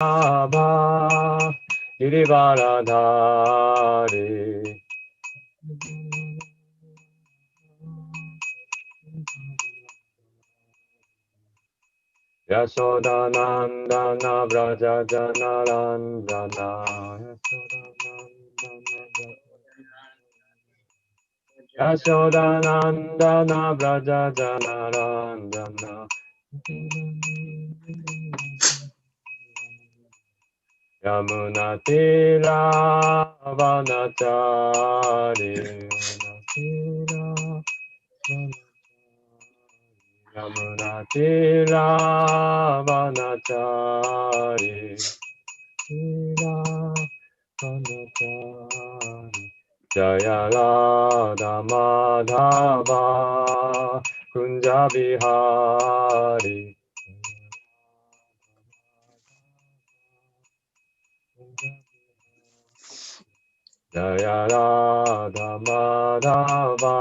Abha Girivaradhari Yashodanandana Vraja Janarandana Yashodanandana Vraja Janarandana Yamunatira Vanachari Yamunatira Vanachari Jaya Radha Madhava Kunja Bihari Jaya Radha Madhava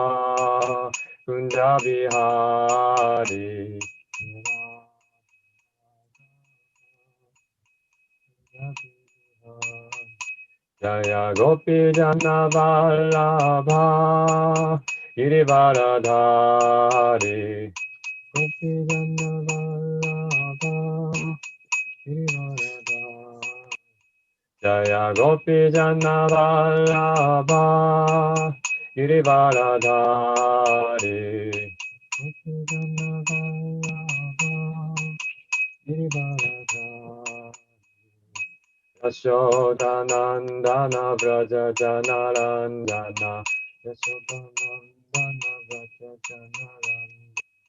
Kunja Bihari Jaya Gopi Jana Vallabha Girivaradhari Gopi Jana Vallabha Girivaradhari Jaya Gopi Jana Vallabha Girivaradhari Gopi Jana Vallabha Girivaradhari Yashodanandana Vraja Janarandana Yashodanandana Vraja Janarandana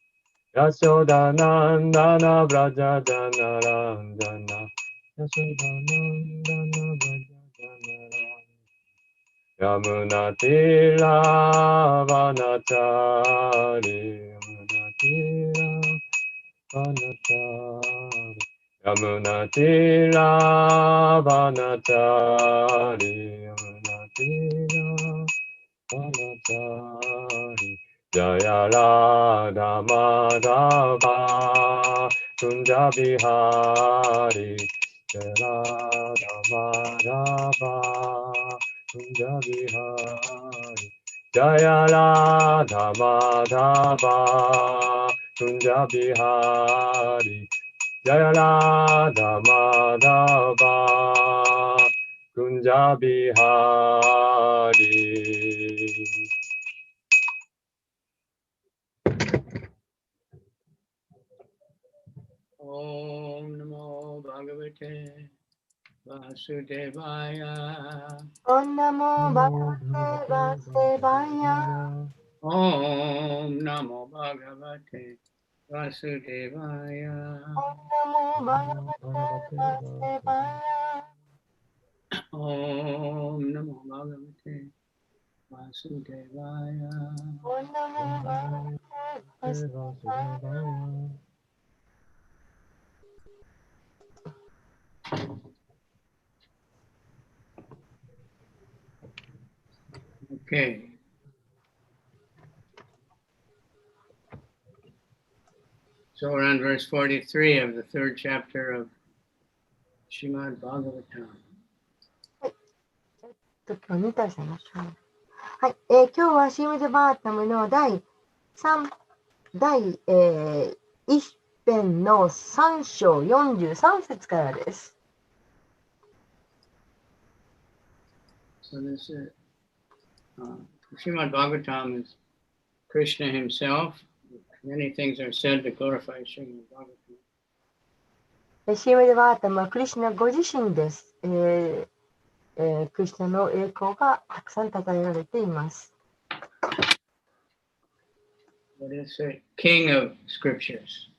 Yashodanandana Vraja Janarandana Yashodanandana Vraja Janarandana Yamunatira Vanachari Yamunatira Vanachari Yamunatira Vanachari Yamunatira Vanachari Jaya Radha Madhava Kunja Bihari Jaya Radha Madhava Kunja Bihari Jaya Radha Madhava Kunja Bihari Jaya Radha Madhava Kunja Bihari. Om Namo Bhagavate Vasudevaya. Om Namo Bhagavate Vasudevaya. Om Namo Bhagavate Vasudevaya. Om Namo Bhagavate Vasudevaya. Om Namo Bhagavate Vasudevaya. Om Namo Bhagavate Vasudevaya. Okay. So we're on verse 43 of the third chapter of Srimad Bhagavatam. 今日2体さんいましょう。はい、今日はシーミドバータムの第1編の3章43節からです。So this is Srimad Bhagavatam is Krishna himself. Many things are said to glorify Srimad Bhagavatam. シーミドバータムはクリシュナご自身です。クリシュナの栄光がたくさん称えられています。What is it? King of Scriptures.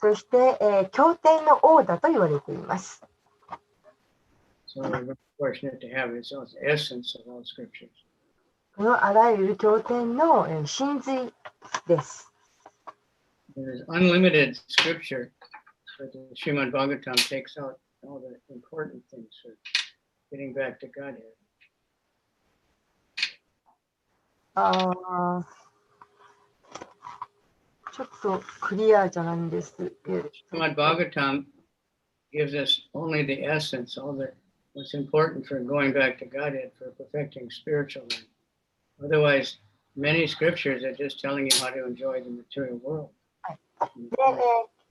そして、経典の王だと言われています。So we're very fortunate to have this essence of all Scriptures. このあらゆる経典の真髄です。There is unlimited Scripture, but the Srimad Bhagavatam takes out all the important things for getting back to Godhead. ちょっとクリアじゃないんですけど。Srimad Bhagavatam gives us only the essence, all the what's important for going back to Godhead, for perfecting spiritual life. Otherwise, many scriptures are just telling you how to enjoy the material world. で、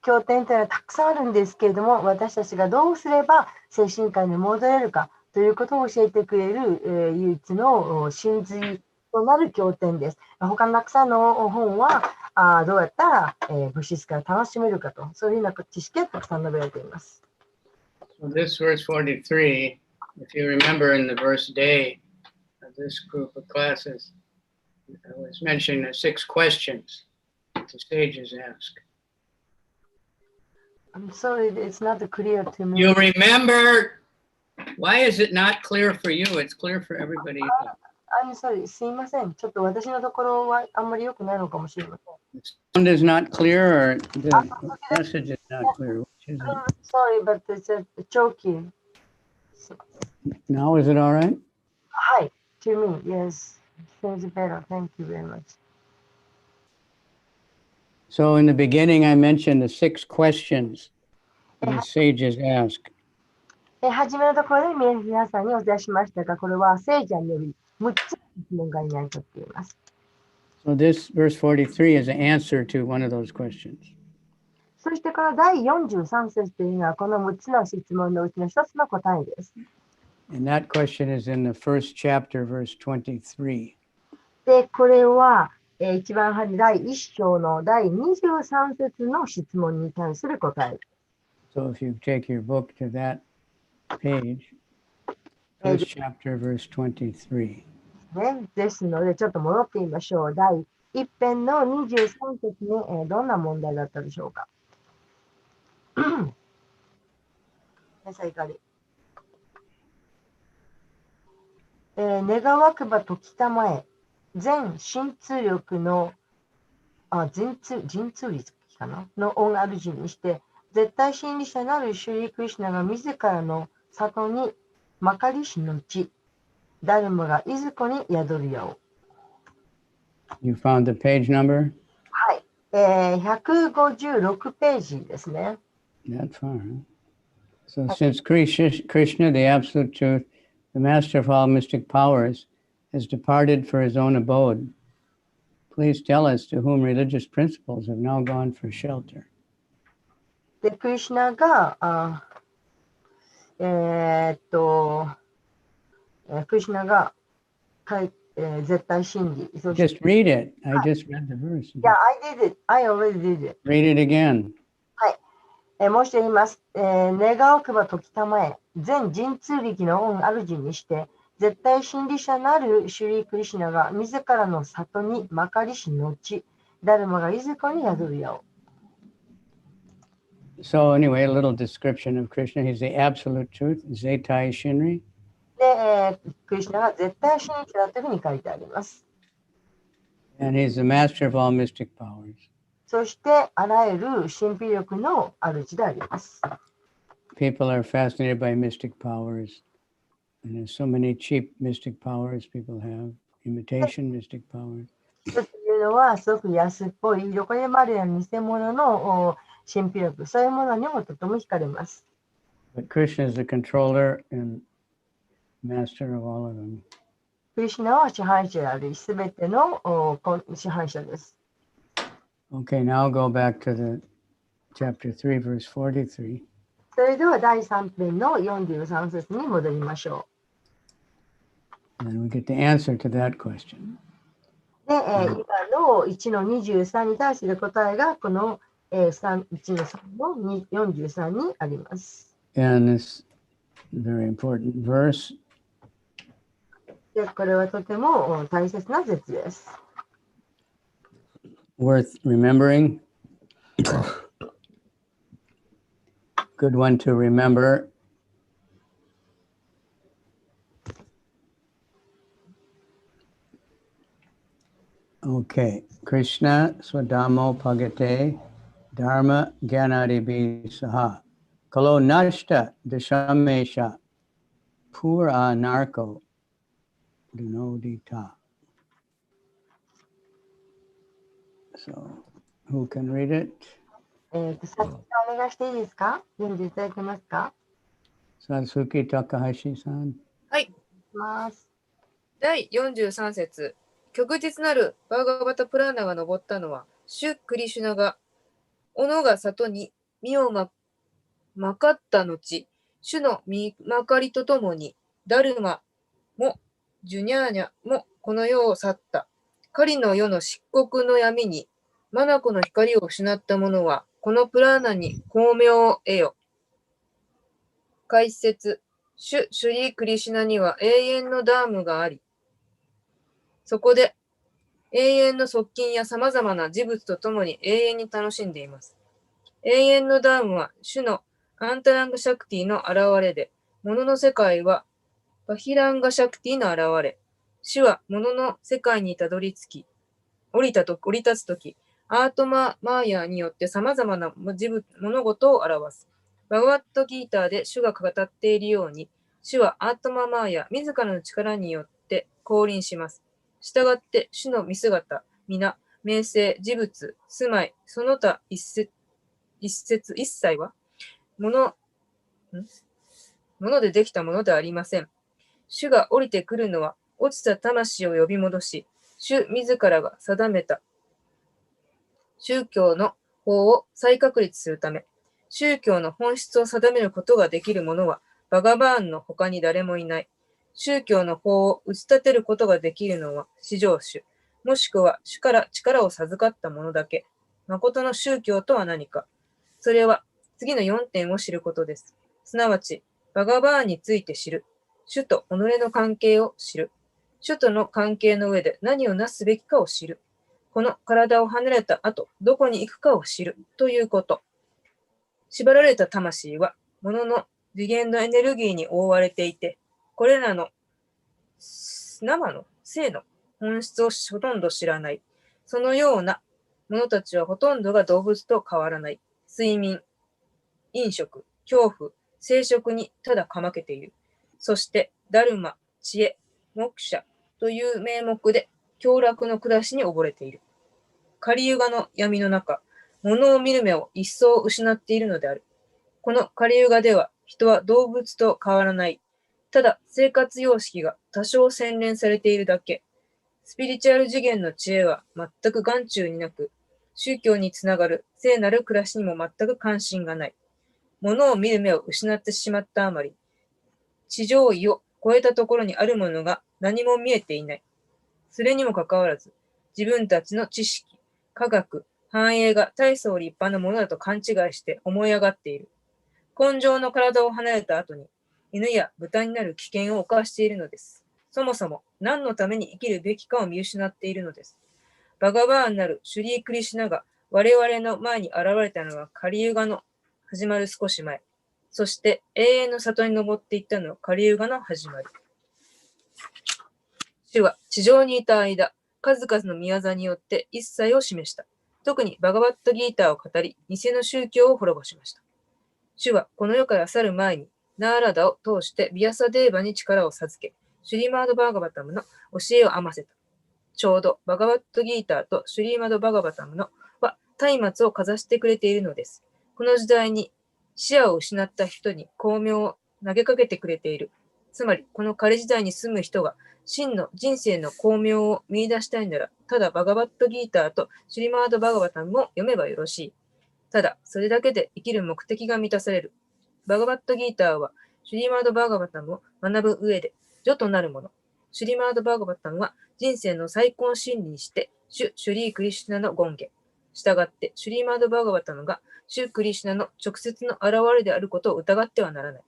経典というのはたくさんあるんですけれども、私たちがどうすれば精神界に戻れるかということを教えてくれる、唯一の真髄となる経典です。他のたくさんの本はどうやったら、物質から楽しめるかと、そういうような知識がたくさん述べられています。So this verse 43, if you remember in the verse day of this group of classes, I was mentioning the 6 questions the sages ask. I'm sorry, it's not clear to me. You remember? Why is it not clear for you? It's clear for everybody else. I'm sorry, すいません。ちょっと私のところはあんまり良くないのかもしれません。The sound is not clear or the message is not clear. Which is it? Sorry, but it's choking. Now is it all right? はい、to me, yes. Seems better. Thank you very much. So in the beginning, I mentioned the 6 questions the sages ask. 初めのところで皆さんにお伝えしましたが、これは聖者により6つの質問がにとっています。So this verse 43 is an answer to one of those questions. そしてこの第43節というのはこの6つの質問のうちの一つの答えです。And that question is in the first chapter, verse 23. で、これは、一番初め第1章の第23節の質問に対する答え。So if you take your book to that page, first chapter, verse 23. ね、ですので、ちょっと戻ってみましょう。第1編の23節に、どんな問題だったでしょうか。願わくば時たまえ、全神通力の、神通力かなの恩主にして、絶対真理者なるシュリー・クリシュナが自らの里にまかりしのち、ダルマがいずこに宿るやお。You found the page number? はい。156ページですね。That far, huh? So since Krishna, the absolute truth, the master of all mystic powers, has departed for his own abode, please tell us to whom religious principles have now gone for shelter. で、クリシュナが、クリシュナが、絶対真理。Just read it. I just read the verse. Yeah, I did it. I already did it. Read it again. はい。もう一度言います。願わくば時たまえ、全神通力の恩主にして、絶対真理者なるシュリー・クリシュナが自らの里にまかりしのち、ダルマがいずこに宿るやお。So anyway, a little description of Krishna. He's the absolute truth, Zetai Shinri. で、クリシュナが絶対真理者だというふうに書いてあります。And he's the master of all mystic powers. そしてあらゆる神秘力の主であります。People are fascinated by mystic powers. And there's so many cheap mystic powers people have, imitation mystic powers. というのはすごく安っぽい、どこでもあるような偽物の神秘力、そういうものにもとても惹かれます。But Krishna is the controller and master of all of them. クリシュナは支配者であり、すべての支配者です。Okay, now go back to the chapter 3, verse 43. それでは第3編の43節に戻りましょ And we get the answer to that question. う。で、今の1の23に対する答えがこの1の3の43にあります。And this very important verse. で、これはとても大切な説です。Worth remembering. Good one to remember. Okay. Krishna Swadamo Pagate Dharma Gyanadibi Saha Kalo Nashta Dashamesha Pura Narko Dunodita. So, who can read it? さつきお願いしていいですか？読んでいただけますか？Satsuki Takahashi-san. はい。ます。第43節。旭日なるバーガバタプラーナが登ったのは、シュ・クリシュナが、斧が里に実をまかった後、主の実まかりとともに、ダルマもジュニャーニャもこの世を去った。狩りの世の漆黒の闇に、マナコの光を失った者は、このプラーナに光明を得よ。解説。シュリー・クリシュナには永遠のダームがあり、そこで永遠の側近や様々な事物とともに永遠に楽しんでいます。永遠のダームは主のアンタランガシャクティの現れで、物の世界はバヒランガシャクティの現れ、主は物の世界にたどり着き、降り立つとき、アートマーヤによって様々な物事を表す。バガワットギーターで主が語っているように、主はアートマーヤ自らの力によって降臨します。したがって主の見姿、皆、名声、事物、住まい、その他一切は物でできたものではありません。主が降りてくるのは落ちた魂を呼び戻し、主自らが定めた宗教の法を再確立するため、宗教の本質を定めることができる者はバガバーンの他に誰もいない。宗教の法を打ち立てることができるのは至上主、もしくは主から力を授かった者だけ。誠の宗教とは何か。それは次の4点を知ることです。すなわち、バガバーンについて知る。主と己の関係を知る。主との関係の上で何をなすべきかを知る。この体を離れた後、どこに行くかを知るということ。縛られた魂は、物の次元のエネルギーに覆われていて、これらの生の生の本質をほとんど知らない。そのような者たちはほとんどが動物と変わらない。睡眠、飲食、恐怖、生殖にただかまけている。そして、ダルマ、知恵、モクシャという名目で、凶楽の暮らしに溺れている。カリユガの闇の中、物を見る目を一層失っているのである。このカリユガでは、人は動物と変わらない。ただ、生活様式が多少洗練されているだけ。スピリチュアル次元の知恵は全く眼中になく、宗教につながる聖なる暮らしにも全く関心がない。物を見る目を失ってしまったあまり、地上位を超えたところにあるものが何も見えていない。それにもかかわらず、自分たちの知識、科学、繁栄が大層立派なものだと勘違いして思い上がっている。根性の体を離れた後に、犬や豚になる危険を冒しているのです。そもそも何のために生きるべきかを見失っているのです。バガバーンなるシュリー・クリシュナが我々の前に現れたのはカリユガの始まる少し前。そして永遠の里に登っていったのはカリユガの始まり。主は地上にいた間、数々の宮座によって一切を示した。特にバガバットギーターを語り、偽の宗教を滅ぼしました。主はこの世から去る前に、ナーラダを通してビアサデーバに力を授け、シュリマード・バーガバタムの教えを編ませた。ちょうどバガバットギーターとシュリーマド・バガバタムのは松明をかざしてくれているのです。この時代に視野を失った人に光明を投げかけてくれている。つまり、この仮時代に住む人が真の人生の光明を見出したいなら、ただバガバットギーターとシュリマード・バガバタムを読めばよろしい。ただ、それだけで生きる目的が満たされる。バガバットギーターは、シュリマード・バガバタムを学ぶ上で、助となるもの。シュリマード・バガバタムは、人生の最高真理にして、シュリー・クリシュナの権下。したがって、シュリマード・バガバタムが、シュ・クリシュナの直接の現れであることを疑ってはならない。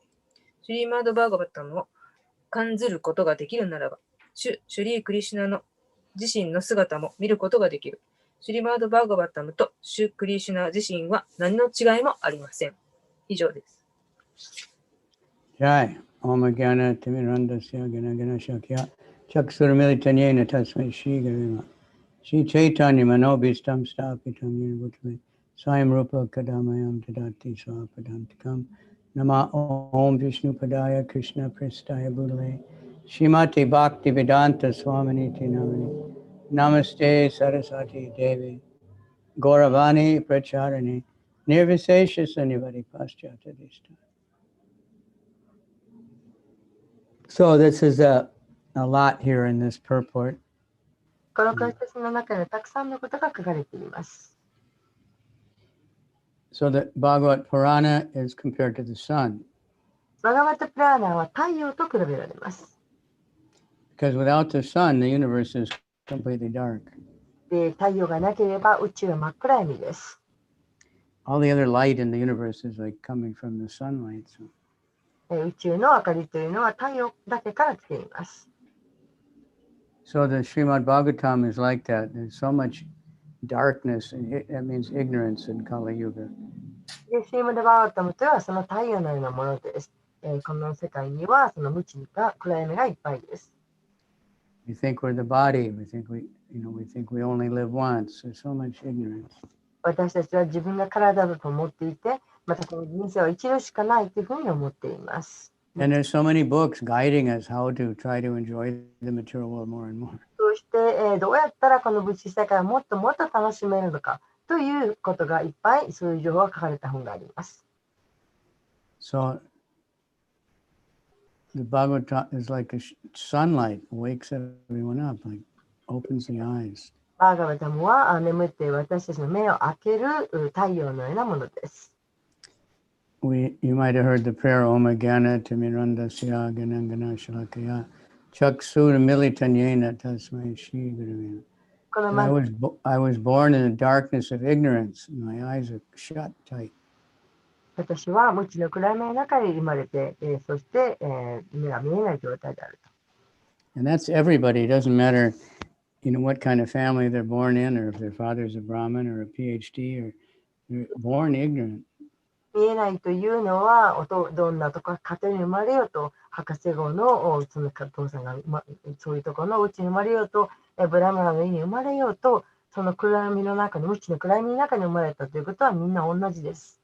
シュリマード・バガバタムを感ずることができるならば、シュリー・クリシュナの自身の姿も見ることができる。シュリマード・バーガバタムとシュ・クリシュナ自身は何の違いもありません。以上です。Jai. Om Gyana Timirandasya Gana Gana Shakya Chaksur Militanyena Tasmai Shri Gurima Shri Chaitanya Manobhistam Stapitam Yinabhutame Swayam Rupa Kadamayam Tadati Swapadantikam Nama Om Vishnu Padaya Krishna Prestaya Budale Shrimati Bhakti Vedanta Swaminiti Namani Namaste Saraswati Devi Gauravani Pracharani Nirviseshus anybody paschatadishta. So this is a lot here in this purport. この解説の中でたくさんのことが書かれています。So the Bhagavat Purana is compared to the sun. バガバタプラーナーは太陽と比べられます。Because without the sun, the universe is completely dark. で、太陽がなければ宇宙は真っ暗闇です。All the other light in the universe is like coming from the sunlight. So. 宇宙の明かりというのは太陽だけから来ています。So the Srimad Bhagavatam is like that. There's so much darkness, and that means ignorance in Kali Yuga. で、シーマダバーガタムとはその太陽のようなものです。この世界にはその無知が暗闇がいっぱいです。We think we're the body. We think we only live once. There's so much ignorance. 私たちは自分が体だと思っていて、またこの人生は一度しかないというふうに思っています。And there's so many books guiding us how to try to enjoy the material world more and more. そして、どうやったらこの物質世界をもっともっと楽しめるのかということがいっぱいそういう情報が書かれた本があります。So the Bhagavatam is like a sunlight, wakes everyone up, like opens the eyes. バーガバタムは眠って私たちの目を開ける太陽のようなものです。You might have heard the prayer Om Agana Timirandasya Ganangana Shalakaya Chaksura Militanyena Tasmai Shri Guruvena. I was born in the darkness of ignorance. My eyes are shut tight. 私は無知の暗闇の中に生まれて、そして、目が見えない状態であると。And that's everybody. It doesn't matter, what kind of family they're born in, or if their father's a Brahmin or a PhD, or they're born ignorant. 見えないというのは、どんなとか家庭に生まれようと、博士号のその父さんが、そういうところのうちに生まれようと、ブラマラの家に生まれようと、その暗闇の中に、無知の暗闇の中に生まれたということはみんな同じです。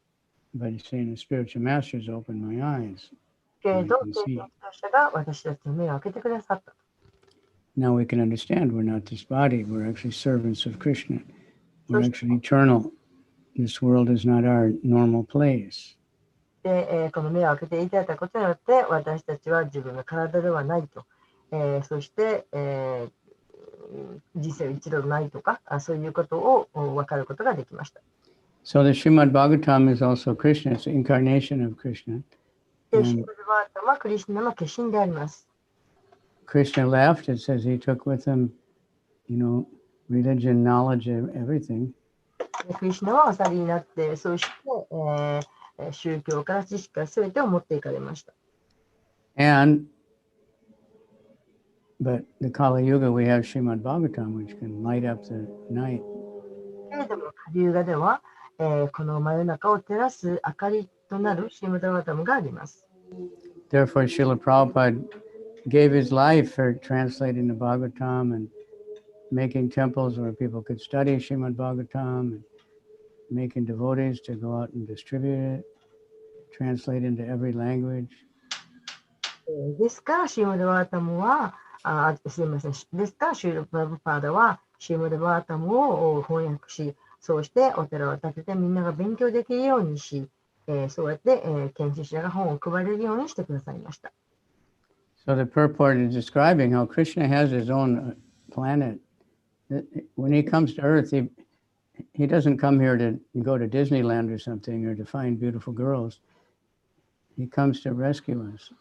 But he's saying the spiritual masters opened my eyes. けれど、聖者が私たちの目を開けてくださった。Now we can understand we're not this body. We're actually servants of Krishna. We're actually eternal. This world is not our normal place. で、この目を開けていただいたことによって、私たちは自分の体ではないと。そして、人生一度ないとか、そういうことを分かることができました。So the Srimad Bhagavatam is also Krishna. It's the incarnation of Krishna. で、シリマドバーガタムはクリシュナの化身であります。Krishna left. It says he took with him, religion, knowledge, everything. クリシュナはお去りになって、そして、宗教から知識から全てを持っていかれました。But the Kali Yuga, we have Srimad Bhagavatam, which can light up the night. けれども、カリユガでは、この真夜中を照らす明かりとなるシリマドバーガタムがあります。Therefore, Srila Prabhupada gave his life for translating the Bhagavatam and making temples where people could study Srimad Bhagavatam, and making devotees to go out and distribute it, translate into every language. ですから、シリマドバーガタムは、すみません。ですから、シリマドバーガタムは、シリマドバーガタムを翻訳し、そうしてお寺を建ててみんなが勉強できるようにし、そうやって、研修者が本を配れるようにしてくださいました。So the purport is describing how Krishna has his own planet. When he comes to Earth, he doesn't come here to go to Disneyland or something or to find beautiful girls. He comes to rescue us.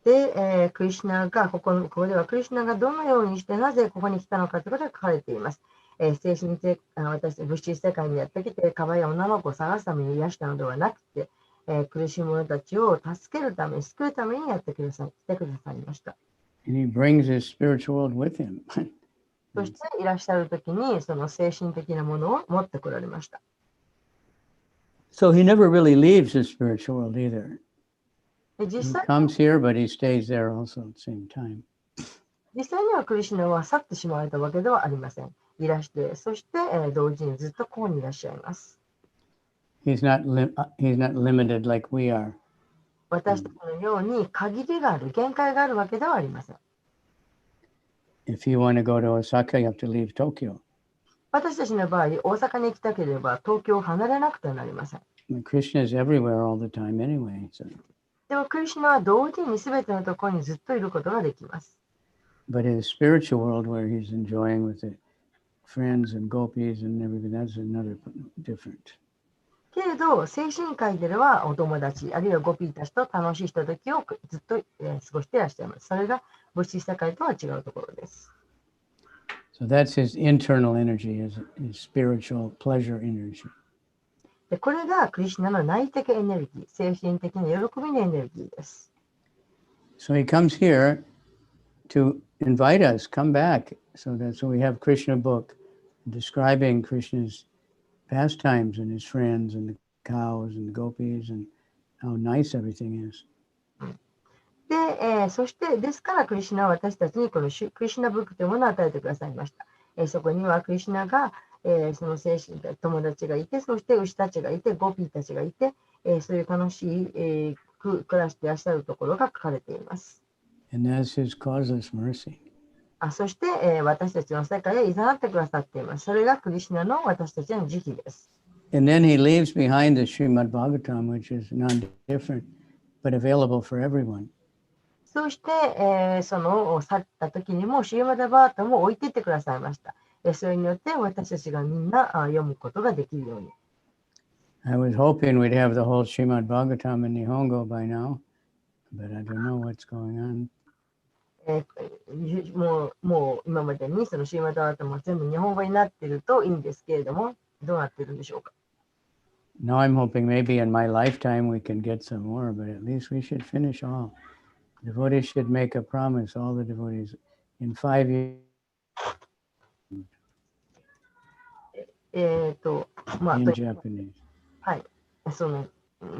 で、クリシュナがここではクリシュナがどのようにしてなぜここに来たのかということが書かれています。精神的私物質世界にやってきて可愛い女の子を探すために癒したのではなくて、苦しい者たちを助けるために救うためにやってくださいました。And he brings his spiritual world with him. そしていらっしゃるときにその精神的なものを持ってこられました。So he never really leaves his spiritual world either. He 実際 comes here, but he stays there also at the same time. 実際にはクリシュナは去ってしまわれたわけではありません。いらして、そして、同時にずっとここにいらっしゃいます。He's not limited like we are. 私たちのように限りがある、限界があるわけではありません。If you want to go to Osaka, you have to leave Tokyo. 私たちの場合、大阪に行きたければ東京を離れなくてはなりません。Krishna is everywhere all the time anyway. So. でも、クリシュナは同時に全てのところにずっといることができます。But his spiritual world where he's enjoying with the friends and gopis and everything, that's another different. けれど、精神界ではお友達、あるいはゴピーたちと楽しいひとときをずっと過ごしていらっしゃいます。それが物質世界とは違うところです。So that's his internal energy, his spiritual pleasure energy. で、これがクリシュナの内的エネルギー、精神的な喜びのエネルギーです。So he comes here to invite us, come back. So we have Krishna book describing Krishna's pastimes and his friends and the cows and the gopis and how nice everything is. で、そしてですからクリシュナは私たちにこのクリシュナブックというものを与えてくださいました。そこにはクリシュナが、その精神友達がいて、そして牛たちがいて、ゴピーたちがいて、そういう楽しい、暮らしていらっしゃるところが書かれています。And that's his causeless mercy. そして、私たちの世界へ誘ってくださっています。それがクリシュナの私たちの慈悲です。And then he leaves behind the Srimad Bhagavatm, which is non-different, but available for everyone. そして、その去った時にもシーマダバータも置いていってくださいました。それによって私たちがみんな読むことができるように。I was hoping we'd have the whole Srimad Bhagavatm in Nihongo by now, but I don't know what's going on. もう今までにそのシーマダバータも全部日本語になっているといいんですけれども、どうなっているんでしょうか。Now I'm hoping maybe in my lifetime we can get some more, but at least we should finish all. Devotees should make a promise, all the devotees, in 5 years. まあ、in Japanese. はい。その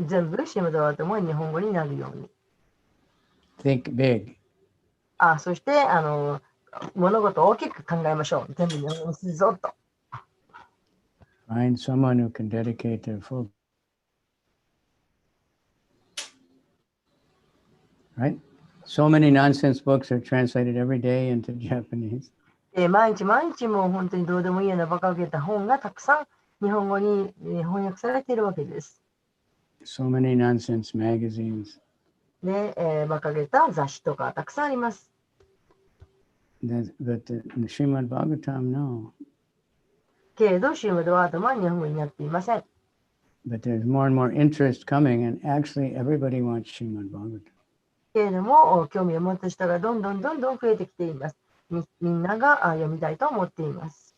全部シーマダバータも日本語になるように。Think big. そして物事を大きく考えましょう。全部日本語にするぞと。Find someone who can dedicate their full. Right? So many nonsense books are translated every day into Japanese. 毎日毎日もう本当にどうでもいいような馬鹿げた本がたくさん日本語に翻訳されているわけです。So many nonsense magazines. で、馬鹿げた雑誌とかたくさんあります。But the Srimad Bhagavatam, no. けれど、シーマダバータも日本語になっていません。But there's more and more interest coming, and actually everybody wants Srimad Bhagavatam. けれども、興味を持つ人がどんどん増えてきています。みんなが読みたいと思っています。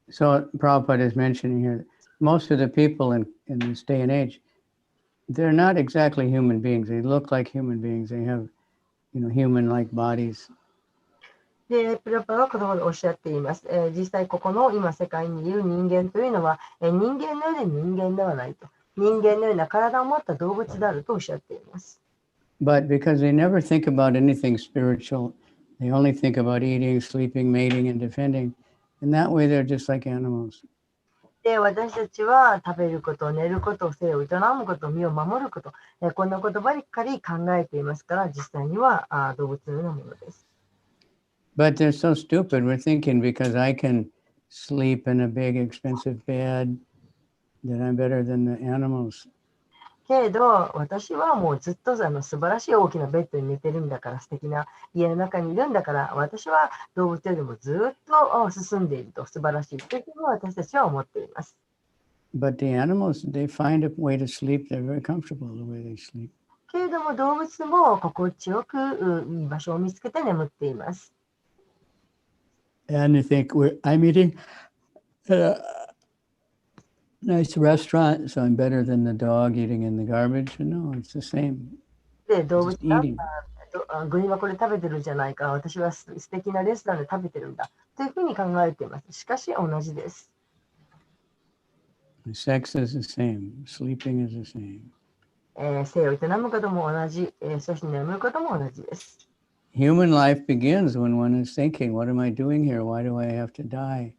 So Prabhupada is mentioning here, most of the people in this day and age, they're not exactly human beings. They look like human beings. They have, human-like bodies. で、プラパはこのようにおっしゃっています。実際ここの今世界にいる人間というのは、人間のようで人間ではないと。人間のような体を持った動物であるとおっしゃっています。But because they never think about anything spiritual, they only think about eating, sleeping, mating, and defending. And that way they're just like animals. で、私たちは食べること、寝ること、生を営むこと、身を守ること、こんなことばかり考えていますから、実際には動物のようなものです。But they're so stupid. We're thinking because I can sleep in a big expensive bed that I'm better than the animals. けれど、私はもうずっと素晴らしい大きなベッドに寝てるんだから、素敵な家の中にいるんだから、私は動物よりもずっと進んでいると、素晴らしいというふうに私たちは思っています。But the animals, they find a way to sleep. They're very comfortable the way they sleep. けれども、動物も心地よくいい場所を見つけて眠っています。And I think I'm eating at a nice restaurant, so I'm better than the dog eating in the garbage. No, it's the same. で、動物 Just が eating. ゴミ箱で食べてるじゃないか、私は素敵なレストランで食べてるんだというふうに考えています。しかし同じです。Sex is the same. Sleeping is the same. 性を営むことも同じ、そして眠ることも同じです。Human life begins when one is thinking, what am I doing here? Why do I have to die?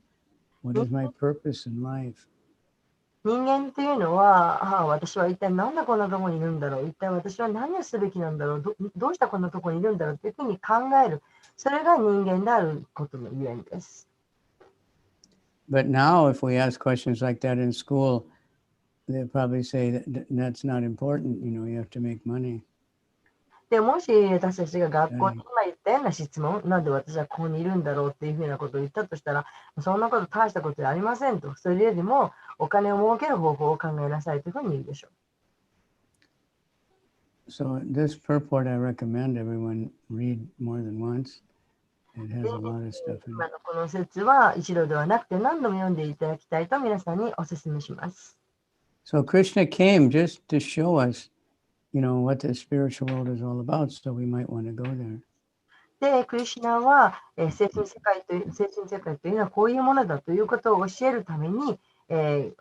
What is my purpose in life? 人間というのは、私は一体何でこんなところにいるんだろう、一体私は何をすべきなんだろう、どうしてこんなところにいるんだろうというふうに考える。それが人間であることのゆえんです。But now, if we ask questions like that in school, they'll probably say that's not important. You have to make money. でもし私たちが学校に今言ったような質問、なんで私はここにいるんだろうっていうふうなことを言ったとしたら、そんなこと大したことじゃありませんと。それよりもお金を儲ける方法を考えなさいというふうに言うでしょう。So this purport I recommend everyone read more than once. It has a lot of stuff in 今 it. のこの説は一度ではなくて何度も読んでいただきたいと皆さんにお勧めします。So Krishna came just to show us, what the spiritual world is all about. So we might want to go there. で、クリシュナは、精神世界というのはこういうものだということを教えるために、来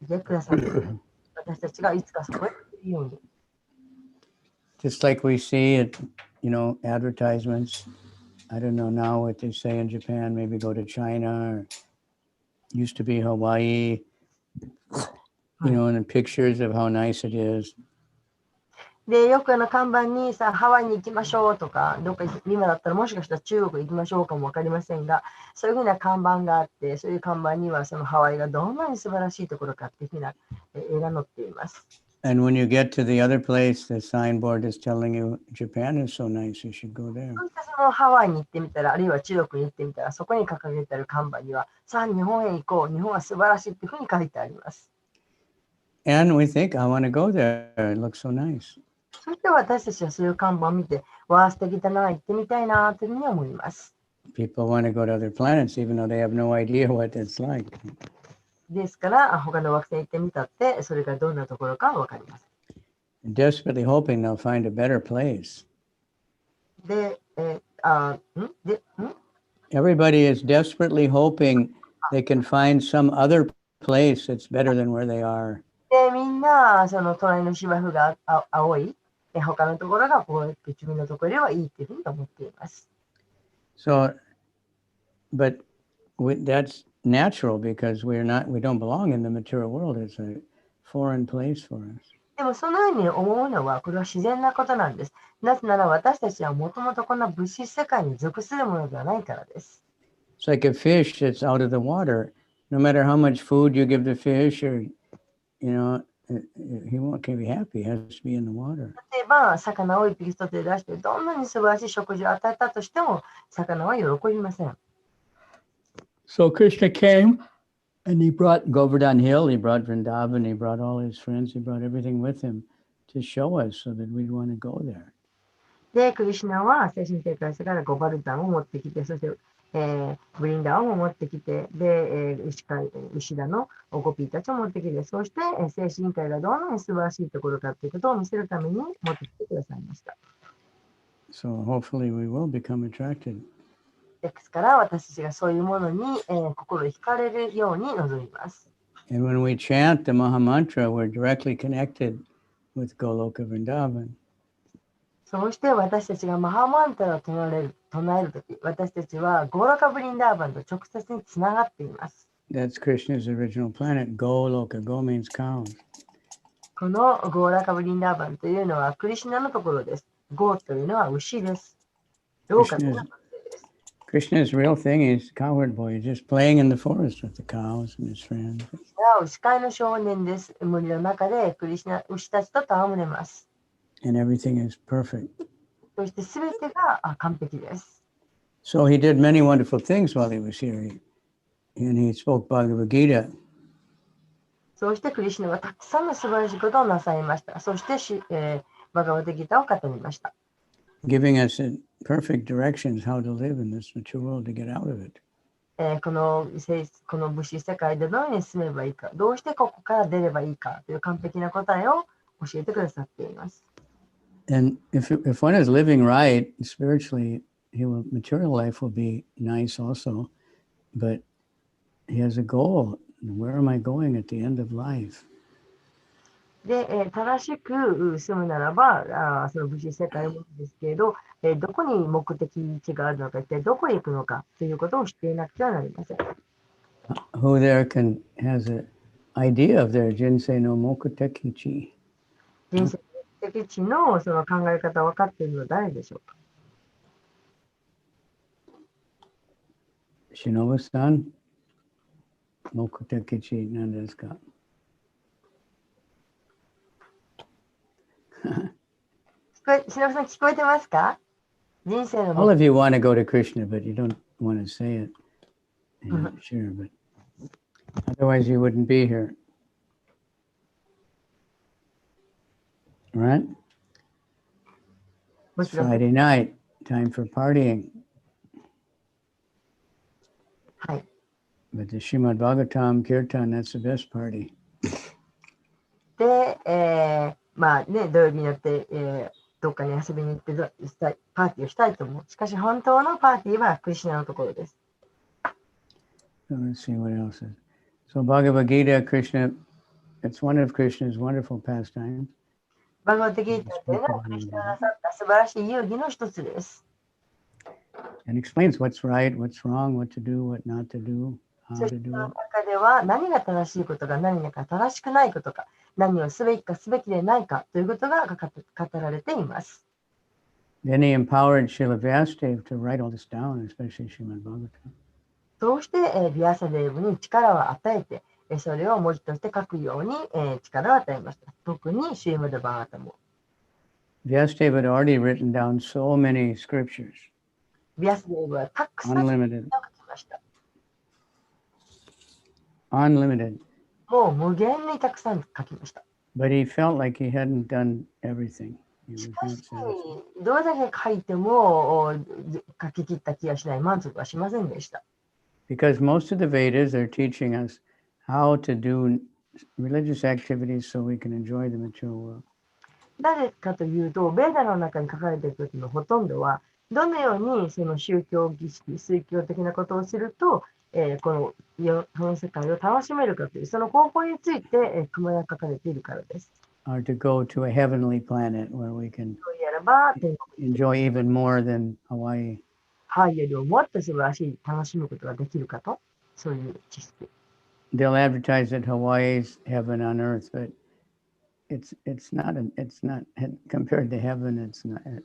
てくださって、私たちがいつかそこへ来るように。Just like we see it, advertisements. I don't know now what they say in Japan, maybe go to China or used to be Hawaii, and the pictures of how nice it is. で、よく看板にさ、ハワイに行きましょうとか、どっか今だったらもしかしたら中国行きましょうかもわかりませんが、そういうふうな看板があって、そういう看板にはそのハワイがどんなに素晴らしいところかっていうふうな絵が載っています。And when you get to the other place, the signboard is telling you Japan is so nice, you should go there. そしてそのハワイに行ってみたら、あるいは中国に行ってみたら、そこに掲げてある看板には、さあ日本へ行こう、日本は素晴らしいっていうふうに書いてあります。And we think, I want to go there. It looks so nice. そして私たちはそういう看板を見て、わあ、素敵だな、行ってみたいなというふうに思います。People want to go to other planets, even though they have no idea what it's like. ですから、他の惑星に行ってみたって、それがどんなところかわかります。Desperately hoping they'll find a better place. で、Everybody is desperately hoping they can find some other place that's better than where they are. で、みんな、その隣の芝生が青い、他のところがこうやって自分のところではいいっていうふうに思っています。So, but that's natural because we don't belong in the material world. It's a foreign place for us. でもそのように思うのは、これは自然なことなんです。なぜなら私たちはもともとこんな物質世界に属するものではないからです。It's like a fish that's out of the water. No matter how much food you give the fish or, he can't be happy. He has to be in the water. 例えば、魚を一匹取って出して、どんなに素晴らしい食事を与えたとしても、魚は喜びません。So Krishna came and he brought Govardhan Hill, he brought Vrindavan, he brought all his friends, he brought everything with him to show us so that we'd want to go there. で、クリシュナは精神世界からゴバルタンを持ってきて、そして、ブリンダーを持ってきて、で、牛田のゴピーたちを持ってきて、そして、精神界がどんなに素晴らしいところかということを見せるために持ってきてくださいました。So hopefully we will become attracted. ですから私たちがそういうものに、心惹かれるように望みます。And when we chant the Maha Mantra, we're directly connected with Goloka Vrindavan. そうして私たちがマハマンタラを唱えるとき、私たちはゴーラカブリンダーバンと直接につながっています。That's Krishna's original planet. Goloka. Go means cows. このゴーラカブリンダーバンというのはクリシュナのところです。ゴーというのは牛です。ローカというのは牛です。Krishna's real thing is cowherd boy. He's just playing in the forest with the cows and his friends. 牛飼いの少年です。森の中でクリシュナ牛たちと戯れます。And everything is perfect. そしてすべてが完璧です。So he did many wonderful things while he was here. And he spoke Bhagavad Gita. そうしてクリシュナはたくさんの素晴らしいことをなさいました。そしてバガバタギターを語りました。Giving us perfect directions how to live in this material world to get out of it. この物質世界でどのように進めばいいか、どうしてここから出ればいいかという完璧な答えを教えてくださっています。And if one is living right spiritually, material life will be nice also, but he has a goal. Where am I going at the end of life? で、正しく住むならば、その物質世界もですけれど、どこに目的地があるのか、一体どこへ行くのかということを知っていなくてはなりません。Who there has an idea of their jinsei no mokutekichi? 人生の目的地のその考え方を分かっているのは誰でしょうか？ Shinobu-san? 目的地何ですか？しのぶさん聞こえてますか？人生の All 目 of you want to go to Krishna, but you don't want to say it. You're not sure, but otherwise you wouldn't be here. Right? も It's ちろん、 Friday night, time for partying. はい。 But the Srimad Bhagavatm Kirtan, that's the best party. で、まあね、土曜日によって、どっかに遊びに行ってパーティーをしたいと思う。しかし本当のパーティーはクリシュナのところです。So let's see what else is. So Bhagavad Gita, Krishna, it's one of Krishna's wonderful pastimes. バガバットギータというのはクリシュナがなさった素晴らしい遊戯の一つです。And explains what's right, what's wrong, what to do, what not to do, how そし to て do その it. 中では何が正しいことか何が正しくないことか何をすべきかすべきでないかということが語られています。Then he empowered Srila Vyasadeva to write all this down, especially Srimad Bhagavatam. そうして、ビアサデーブに力を与えて、それを文字として書くように、力を与えました。特にシーマダバーガタム。 Vyasadeva had already written down so many scriptures, ビアサデーブはたくさん書 unlimited, きました。 unlimited. もう無限にたくさん書きました。 But he felt like he hadn't done everything. He し was か not し、 satisfied. どれだけ書いても書き切った気がしない、満足はしませんでした。 Because most of the Vedas are teaching us how to do religious activities so we can enjoy the material world. なぜかというと、ベーダの中に書かれている時のほとんどは、どのようにその宗教儀式、宗教的なことをすると、この世界を楽しめるかという、その方法について、組が書かれているからです。 Or to go to a heavenly planet where we can そうやれば、天国に enjoy even more than Hawaii. ハイよりももっと素晴らしい楽しむことができるかと、そういう知識。 They'll advertise that Hawaii's heaven on earth, but it's not compared to heaven. It's nothing.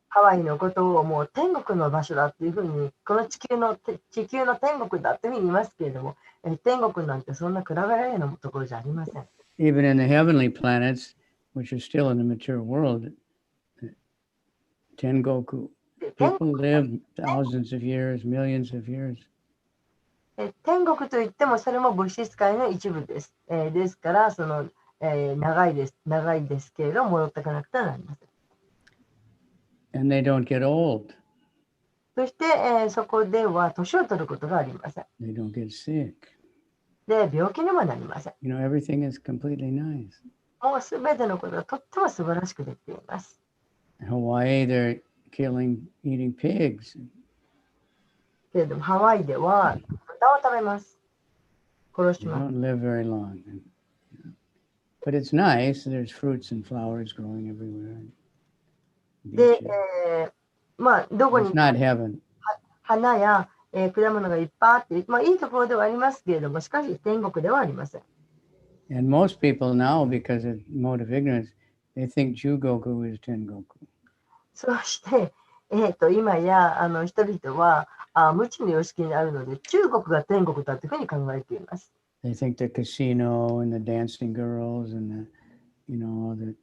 ハワイのことをもう天国の場所だっていうふうに、この地球の天国だっていうふうに言いますけれども、天国なんてそんな比べられるようなところじゃありません。 Even in the heavenly planets, which are still in the material world, Tengoku, で天 people live thousands of years, millions of years. 天国といってもそれも物質界の一部です。ですから、その、長いですけれども、戻っていかなくてはなりません。 And they don't get old. そして、そこでは年を取ることがありません。 They don't get sick. で、病気にもなりません。 You know, everything is completely nice. もうすべてのことがとっても素晴らしくできています。 Hawaii, they're eating pigs. けれども、ハワイでは豚を食べます。殺し They ます。 don't live very long. But it's nice. There's fruits and flowers growing everywhere. で、 Beaches. まあ、どこ It's に not heaven. 花や、果物がいっぱいあって、まあ、いいところではありますけれども、しかし天国ではありません。 And most people now, because of mode of ignorance, they think Jugoku is Tengoku. そして、今や人々は無知の様式にあるので、中国が天国だというふうに考えています。 They think the casino and the dancing girls and the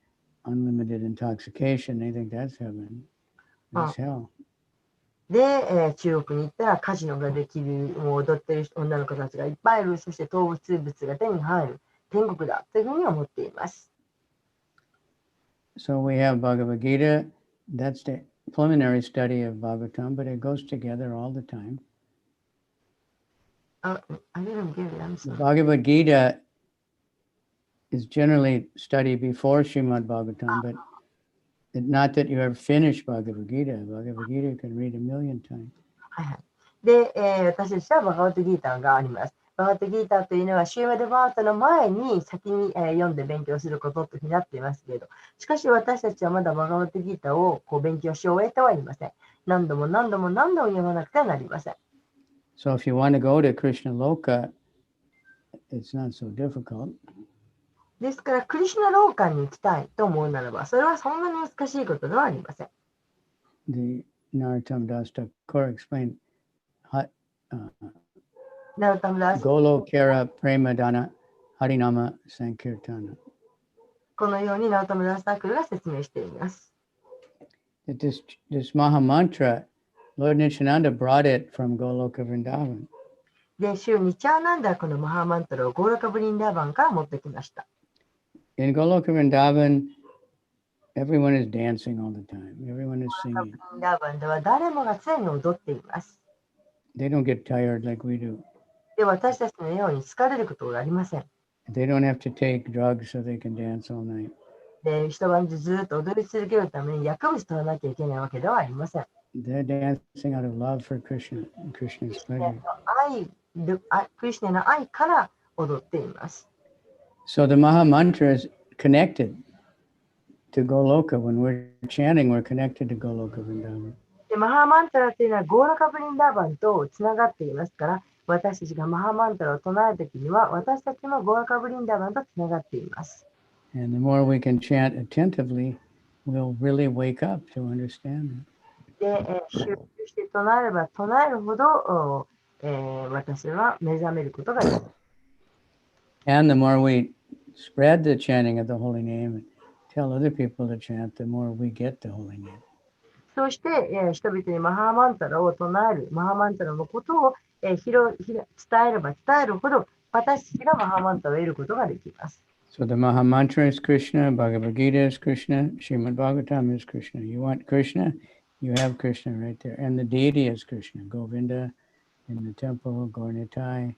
unlimited intoxication, they think that's heaven. That's hell. で、中国に行ったらカジノができる、もう踊ってる女の子たちがいっぱいいる、そして動物物が手に入る天国だというふうに思っています。 So we have Bhagavad Gita. That's the preliminary study of Bhagavatam, but it goes together all the time. I didn't get it. I'm The sorry. Bhagavad Gita is generally studied before Srimad Bhagavatam, but not that you ever finish Bhagavad Gita. Bhagavad Gita you can read 1,000,000 times. はいはい。で、私たちはバガワットギーターがあります。バガワットギーターというのはシューマデバータの前に先に、読んで勉強することというふうになっていますけれど、しかし私たちはまだバガワットギーターを勉強し終えてはいません。何度も読まなくてはなりません。 So if you want to go to Krishna Loka, it's not so difficult. ですから、クリシュナローカに行きたいと思うならば、それはそんなに難しいことではありません。 The Narottam Das Thakur explained Narottam-das Golokara Premadana Harinama Sankirtana. このようにナロタムダスサークルが説明しています。That this Maha Mantra, Lord Nityananda brought it from Goloka Vrindavan. で、シュニチャーナンダはこのマハマントラをゴーラカブリンダーバンから持ってきました。In Goloka Vrindavan, everyone is dancing all the time. Everyone is ゴーラカブ singing. リンダーバンでは誰もが常に踊っています。They don't get tired like we do. で、私たちのように疲れることがありません。They don't have to take drugs so they can dance all night. で、一晩中ずっと踊り続けるために薬物取らなきゃいけないわけではありません。They're dancing out of love for Krishna and Krishna's pleasure. クリシュナの愛から踊っています。So the Maha Mantra is connected to Goloka. When we're chanting, we're connected to Goloka Vrindavan. で、マハマントラというのはゴーラカブリンダーバンとつながっていますから、私たちがマハマントラを唱えるときには、私たちもゴーラカブリンダーバンとつながっています。And the more we can chant attentively, we'll really wake up to understand it. で、集中して唱えれば唱えるほど、私は目覚めることができます。And the more we spread the chanting of the holy name and tell other people to chant, the more we get the holy name. そして、人々にマハマンタラを唱える、マハマンタラのことを、伝えれば伝えるほど、私たちがマハマンタラを得ることができます。So the Maha Mantra is Krishna, Bhagavad Gita is Krishna, Srimad Bhagavatm is Krishna. You want Krishna, you have Krishna right there. And the deity is Krishna, Govinda in the temple, Gaurnitai.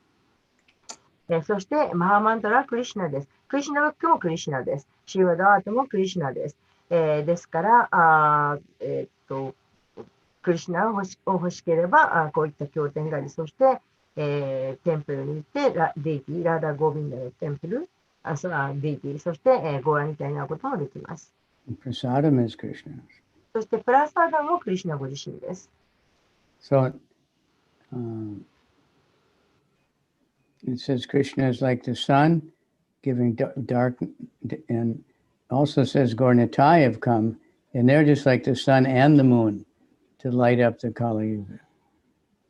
そして、マハマンタラはクリシュナです。クリシュナブックもクリシュナです。シーワダートもクリシュナです。ですから、クリシュナを欲しければこういった経典があり、そして、テンプルに行ってデイティ、ラーダ・ゴービンダのテンプル、デイティ、そして、ゴーラみたいなこともできます。Prasadam is Krishna. そして、プラサーダもクリシュナご自身です。So it says Krishna is like the sun, giving dark, and also says Gaurnitai have come, and they're just like the sun and the moon to light up the Kali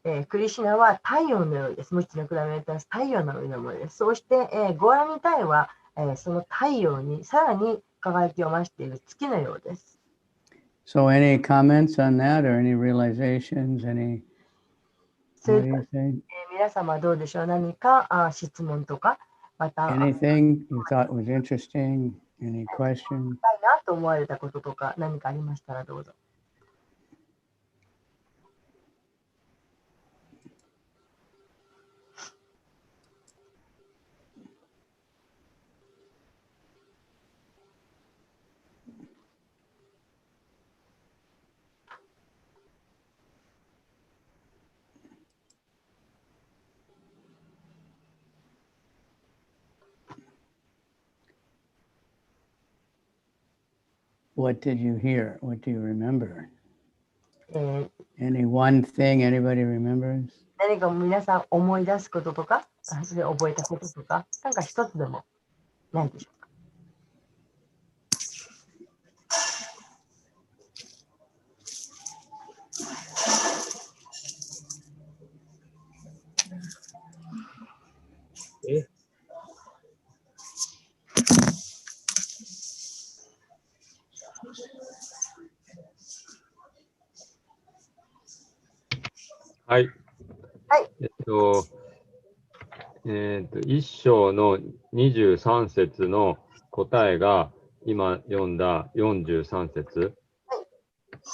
Yuga. クリシュナは太陽のようです。無知の比べに対して太陽のようなものです。そして、ゴーラミタイは、その太陽にさらに輝きを増している月のようです。So any comments on that or any realizations, any, what do you think? 皆様どうでしょう。何か質問とか、また Anything you thought was interesting, any questions? 深いなと思われたこととか何かありましたらどうぞ。What did you hear? What do you remember? Any one thing anybody remembers? 何か皆さん思い出すこととか、それで覚えたこととか、なんか一つでもないでしょうか。はい。はい。一章の23節の答えが今読んだ43節っ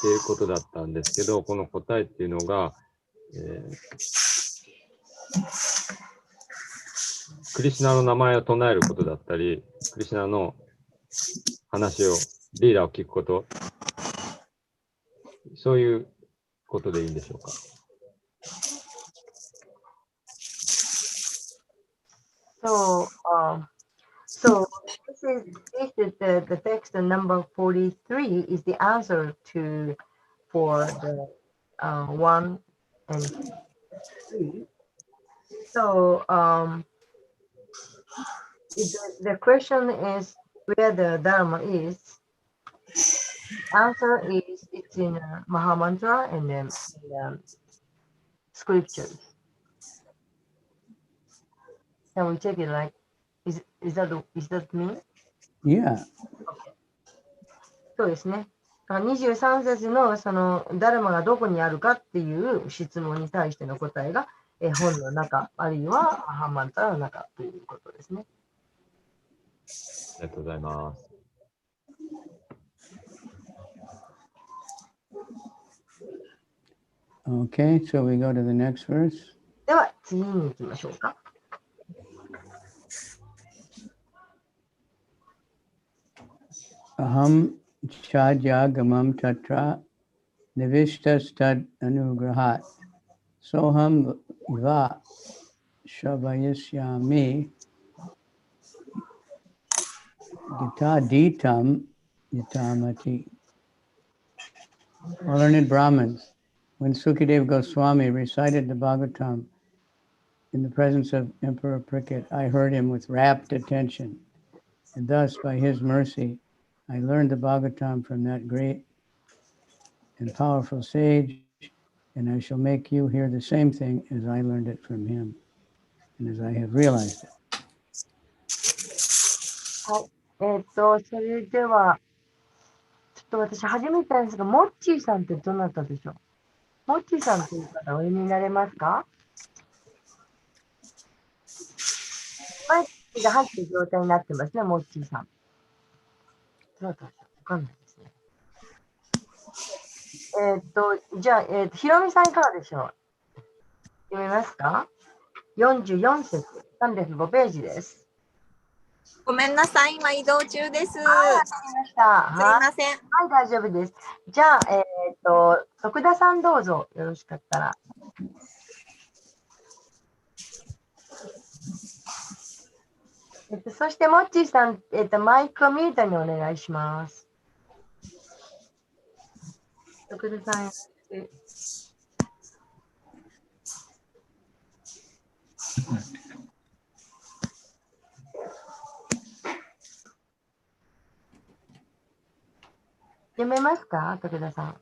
ていうことだったんですけど、この答えっていうのが、クリシュナの名前を唱えることだったり、クリシュナの話を、リーダーを聞くこと、そういうことでいいんでしょうか。So this is the text number 43 is the answer for the 1 and 3. So the question is where the Dharma is. Answer is it's in Mahamantra and then in scriptures. Can we check it like, is that me? Yeah. そうですね。23節のそのダルマがどこにあるかっていう質問に対しての答えが本の中、あるいはハンマンタラの中ということですね。ありがとうございます。Okay, so we go to the next verse. では次に行きましょうか。Aham chajagamam tatra nivishtas anugrahat soham va shavayisyami gita ditam yatamati. O learned Brahmins, when Sukadev Goswami recited the Bhagavatam in the presence of Emperor Pricket, I heard him with rapt attention, and thus, by his mercy, I learned the Bhagavatam from that great and powerful sage, and I shall make you hear the same thing as I learned it from him, and as I have realized it. はい。それでは、ちょっと私初めてなんですが、モッチーさんってどなたでしょう？モッチーさんという方お読みになれますか？マイクが入っている状態になってますね、モッチーさん。どなたでしょう？わかんないですね。じゃあ、ひろみさんいかがでしょう？読めますか？ 44 節、305ページです。ごめんなさい、今移動中です。すいわかりました。はい、ません。はい、大丈夫です。じゃあ、徳田さんどうぞ、よろしかったら。そして、モッチーさん、マイクをミュートにお願いします。徳田さん。読めますか、徳田さん。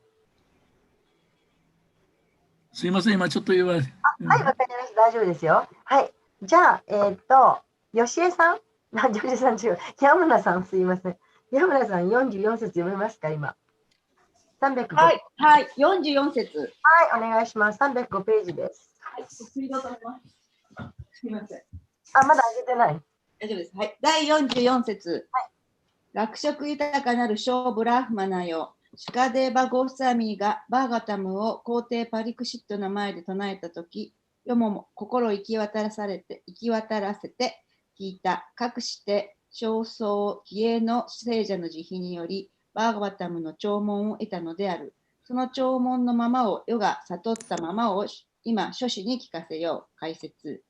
すいません、今ちょっと言われて。はい、わかりました。大丈夫ですよ。はい。じゃあ、吉江さん吉江さん違う。山村さん、すいません。山村さん、44節読めますか、今。305。はい、はい、44節。はい、お願いします。305ページです。はい、スピード止めます。すみません。あ、まだ上げてない。大丈夫です。はい、第44節。はい、学食豊かなる小ブラフマナよ。シュカデーバ・ゴーサミーがバーガタムを皇帝パリクシットの前で唱えたとき、世も心を行き渡らせて聞いた。かくして焦燥気鋭の聖者の慈悲により、バーガバタムの弔問を得たのである。その弔問のままを世が悟ったままを今、諸子に聞かせよう。解説。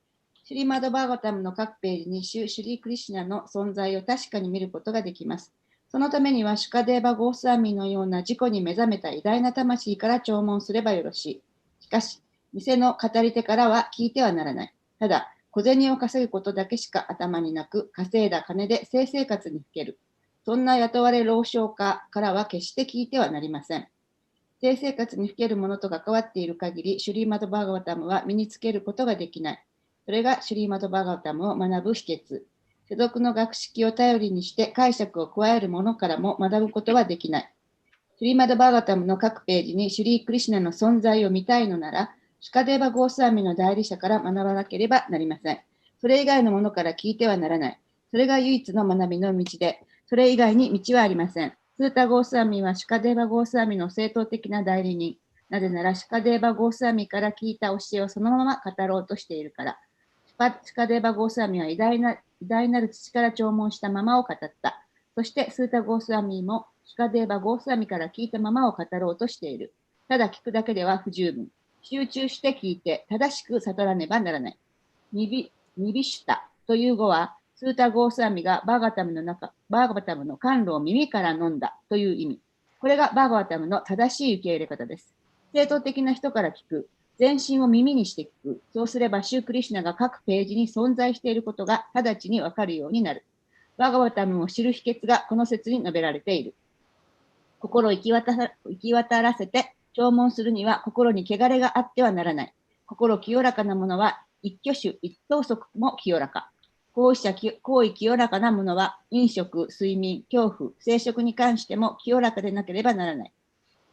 シュリマドバーガタムの各ページにシュリークリシュナの存在を確かに見ることができます。そのためにはシュカデーバ・ゴースワミのような自己に目覚めた偉大な魂から弔問すればよろしい。しかし、偽の語り手からは聞いてはならない。ただ、小銭を稼ぐことだけしか頭になく、稼いだ金で性生活にふける。そんな雇われ老少家からは決して聞いてはなりません。性生活にふける者と関わっている限り、シュリーマド・バーガワタムは身につけることができない。それがシュリーマド・バーガワタムを学ぶ秘訣。世俗の学識を頼りにして解釈を加えるものからも学ぶことはできない。シュリーマド・バーガタムの各ページにシュリー・クリシュナの存在を見たいのなら、シュカデーバ・ゴースワミの代理者から学ばなければなりません。それ以外のものから聞いてはならない。それが唯一の学びの道で、それ以外に道はありません。スータ・ゴースワミはシュカデーバ・ゴースワミの正当的な代理人。なぜならシュカデーバ・ゴースワミから聞いた教えをそのまま語ろうとしているから。シュカデーバ・ゴースワミは偉大なる父から弔問したままを語った。そしてスータ・ゴースワミもシュカデーバ・ゴースワミから聞いたままを語ろうとしている。ただ聞くだけでは不十分。集中して聞いて正しく悟らねばならない。ニビシュタという語は、スータ・ゴースワミがバーガバタムの甘露を耳から飲んだという意味。これがバーガバタムの正しい受け入れ方です。正当的な人から聞く。全身を耳にして聞く。そうすれば、シュークリシュナが各ページに存在していることが直ちにわかるようになる。バーガバタムを知る秘訣がこの説に述べられている。心を行き渡らせて弔問するには心に汚れがあってはならない。心清らかな者は一挙手一投足も清らか。行為清らかなものは、飲食、睡眠、恐怖、生殖に関しても清らかでなければならない。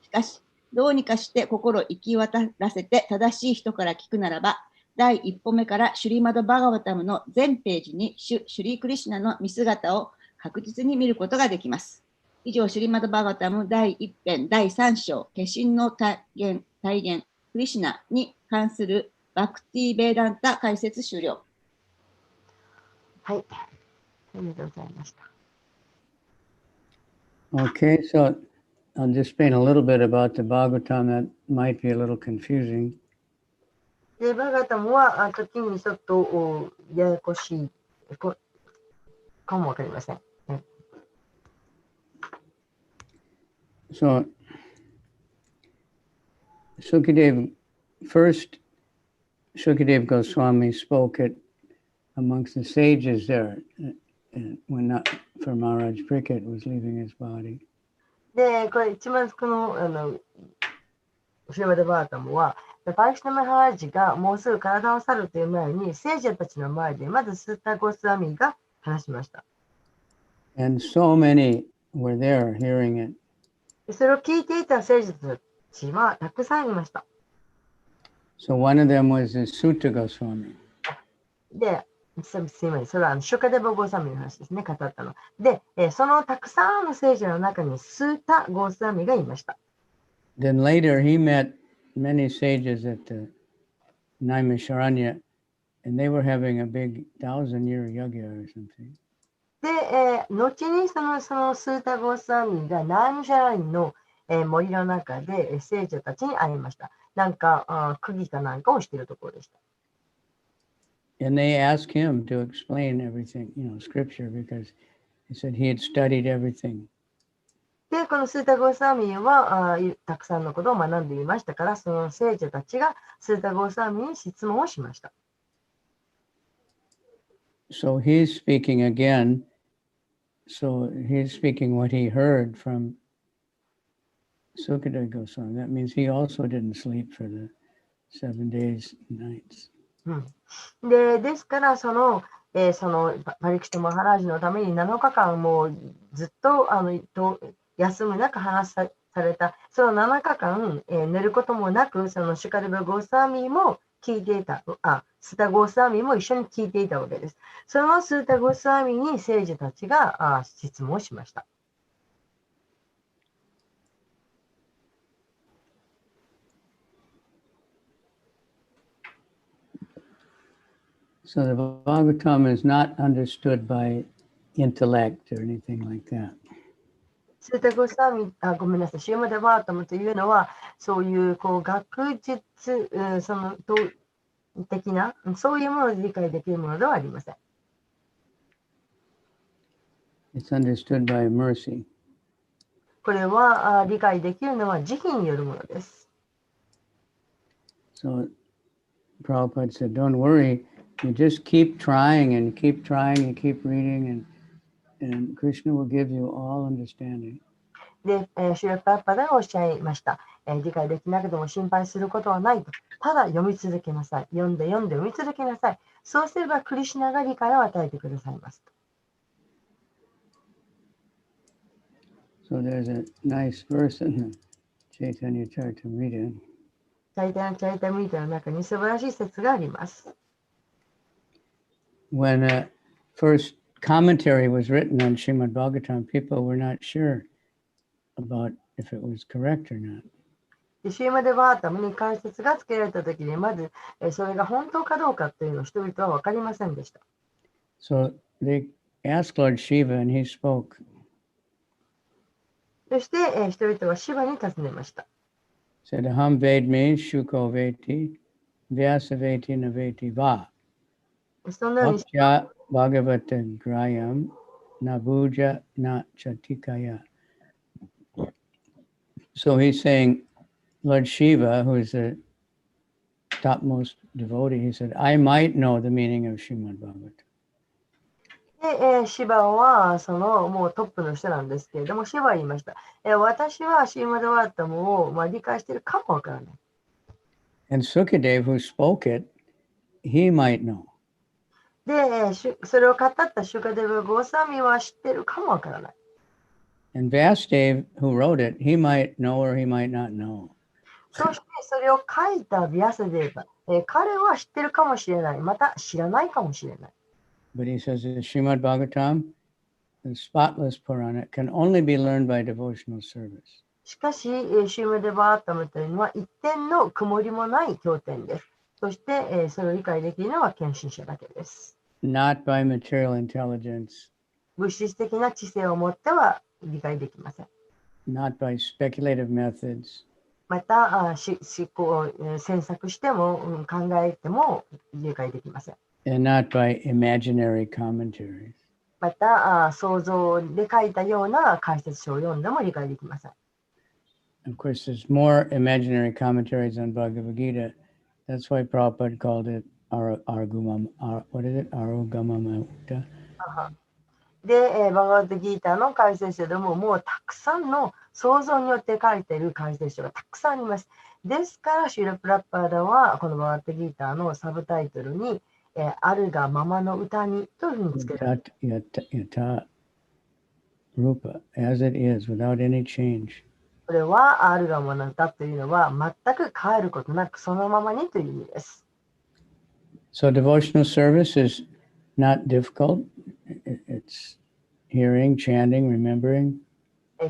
しかし、どうにかして心を行き渡らせて正しい人から聞くならば、第一歩目からシュリマド・バガワタムの全ページにシュリー・クリシュナの見姿を確実に見ることができます。以上、シュリマド・バガワタム第一編第三章、化身の体現、クリシュナに関するバクティ・ベーダンタ解説終了。はい。ありがとうございました。Okay, so I'll just explain a little bit about the Bhagavatam that might be a little confusing. で、バガタムは時にちょっとややこしいかもわかりません。So, First Shukadev Goswami spoke it amongst the sages there when not for Maharaj Pricket was leaving his body. で、これ一番このシュリマド・バガタムは、パリシュナ・マハラジがもうすぐ体を去るという前に、聖者たちの前でまずスータ・ゴスワミが話しました。And so many were there hearing it. それを聞いていた聖者たちはたくさんいました。So one of them was the Sutta Goswami. で、すみません、それはシュカデバ・ゴスワミの話ですね、語ったの。で、そのたくさんの聖者の中にスータ・ゴスワミがいました。Then later he met many sages at the Naimisharanya, and they were having a big 1,000-year yagya or something. で、後にそのスータ・ゴスワミがナームシャラインの、森の中で聖者たちに会いました。なんか、釘かなんかをしているところでした。And they asked him to explain everything, scripture, because he said he had studied everything. で、このスータ・ゴスワミはたくさんのことを学んでいましたから、その聖者たちがスータ・ゴスワミに質問をしました。So he's speaking again. So he's speaking what he heard from Sukadeva Goswami. That means he also didn't sleep for the 7 days and nights. ですから、そのパリクシト・マハラジのために7日間もうずっと休むなく話された、その7日間、寝ることもなく、そのシュカデバ・ゴスワミも聞いていた、スータ・ゴスワミも一緒に聞いていたわけです。そのスータ・ゴスワミに聖者たちが質問しました。So the Bhagavatam is not understood by intellect or anything like that. スータ・ゴスワミ、ごめんなさい、シューマダ・バータムというのは、そういう学術、その的な、そういうもので理解できるものではありません。It's understood by mercy. これは理解できるのは慈悲によるものです。So Prabhupada said, don't worry, you just keep trying and keep trying and keep reading and Krishna will give you all understanding. で、シュラ・プラッパダがおっしゃいました。理解できなくても心配することはないと。ただ読み続けなさい。読んで読み続けなさい。そうすればクリシュナが理解を与えてくださいます。So there's a nice verse in the Chaitanya Charitamrita. チャイタニャ・チャリタミータの中に素晴らしい説があります。When a first commentary was written on Srimad Bhagavatam, people were not sure about if it was correct or not. シューマデ・バータムに解説がつけられたときに、まずそれが本当かどうかというのを人々は分かりませんでした。So they asked Lord Shiva and he spoke. そして人々はシバに尋ねました。Said, Aham Vedme Shuko Veti Vyasa Veti Naveti Va. そのように Bhaktya Bhagavata Grayam Nabuja Na Chatikaya. So he's saying, Lord Shiva, who is the topmost devotee, he said, I might know the meaning of Srimad Bhagavatam. で、シバはそのもうトップの人なんですけれども、シバは言いました。私はシーマドワータムを理解しているかもわからない。And Sukadev, who spoke it, he might know. で、それを語ったシュカデバ・ゴーサミは知ってるかもわからない。And Vasudev, who wrote it, he might know or he might not know. そしてそれを書いたビアサデーバ、彼は知ってるかもしれない。また知らないかもしれない。But he says that Srimad Bhagavatam, the spotless Purana, can only be learned by devotional service. しかし、シュームデバータムというのは一点の曇りもない経典です。そして、それを理解できるのは献身者だけです。Not by material intelligence, 物質的な知性を持っては理解できません。 not by speculative methods, また、思考、詮索しても、考えても理解できません。 and not by imaginary commentaries. また、想像で書いたような解説書を読んでも理解できません。 Of course, there's more imaginary commentaries on Bhagavad Gita. That's why Prabhupada called it Arugamamutta. で、バガバットギーターの解説書でももうたくさんの想像によって書いている解説書がたくさんあります。ですから、シュラプラッパーダはこのバガバットギーターのサブタイトルに、あるがままの歌にというふうにつけられています。 Yata Rupa, as it is, without any change. これはあるがままの歌というのは全く変えることなくそのままにという意味です。 So devotional service is not difficult. It's hearing, chanting, remembering.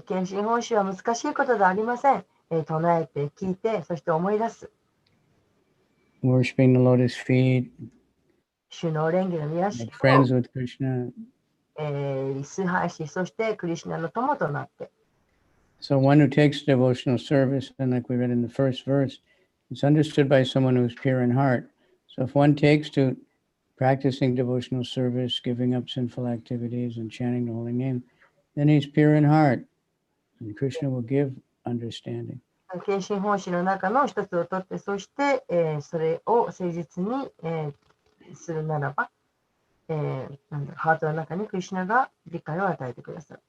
献身奉仕は難しいことではありません。唱えて、聞いて、そして思い出す。 Worshipping the lotus feet, 主の蓮華の宮 make 敷 friends を、 with Krishna. 崇拝し、そしてクリシュナの友となって。 So one who takes devotional service, and like we read in the first verse, it's understood by someone who's pure in heart. So if one takes to practicing devotional service, giving up sinful activities, and chanting the holy name, then he's pure in heart, and Krishna will give understanding. 献身奉仕の中の一つをとって、そして、それを誠実に、するならば、ハートの中にクリシュナが理解を与えてくださる。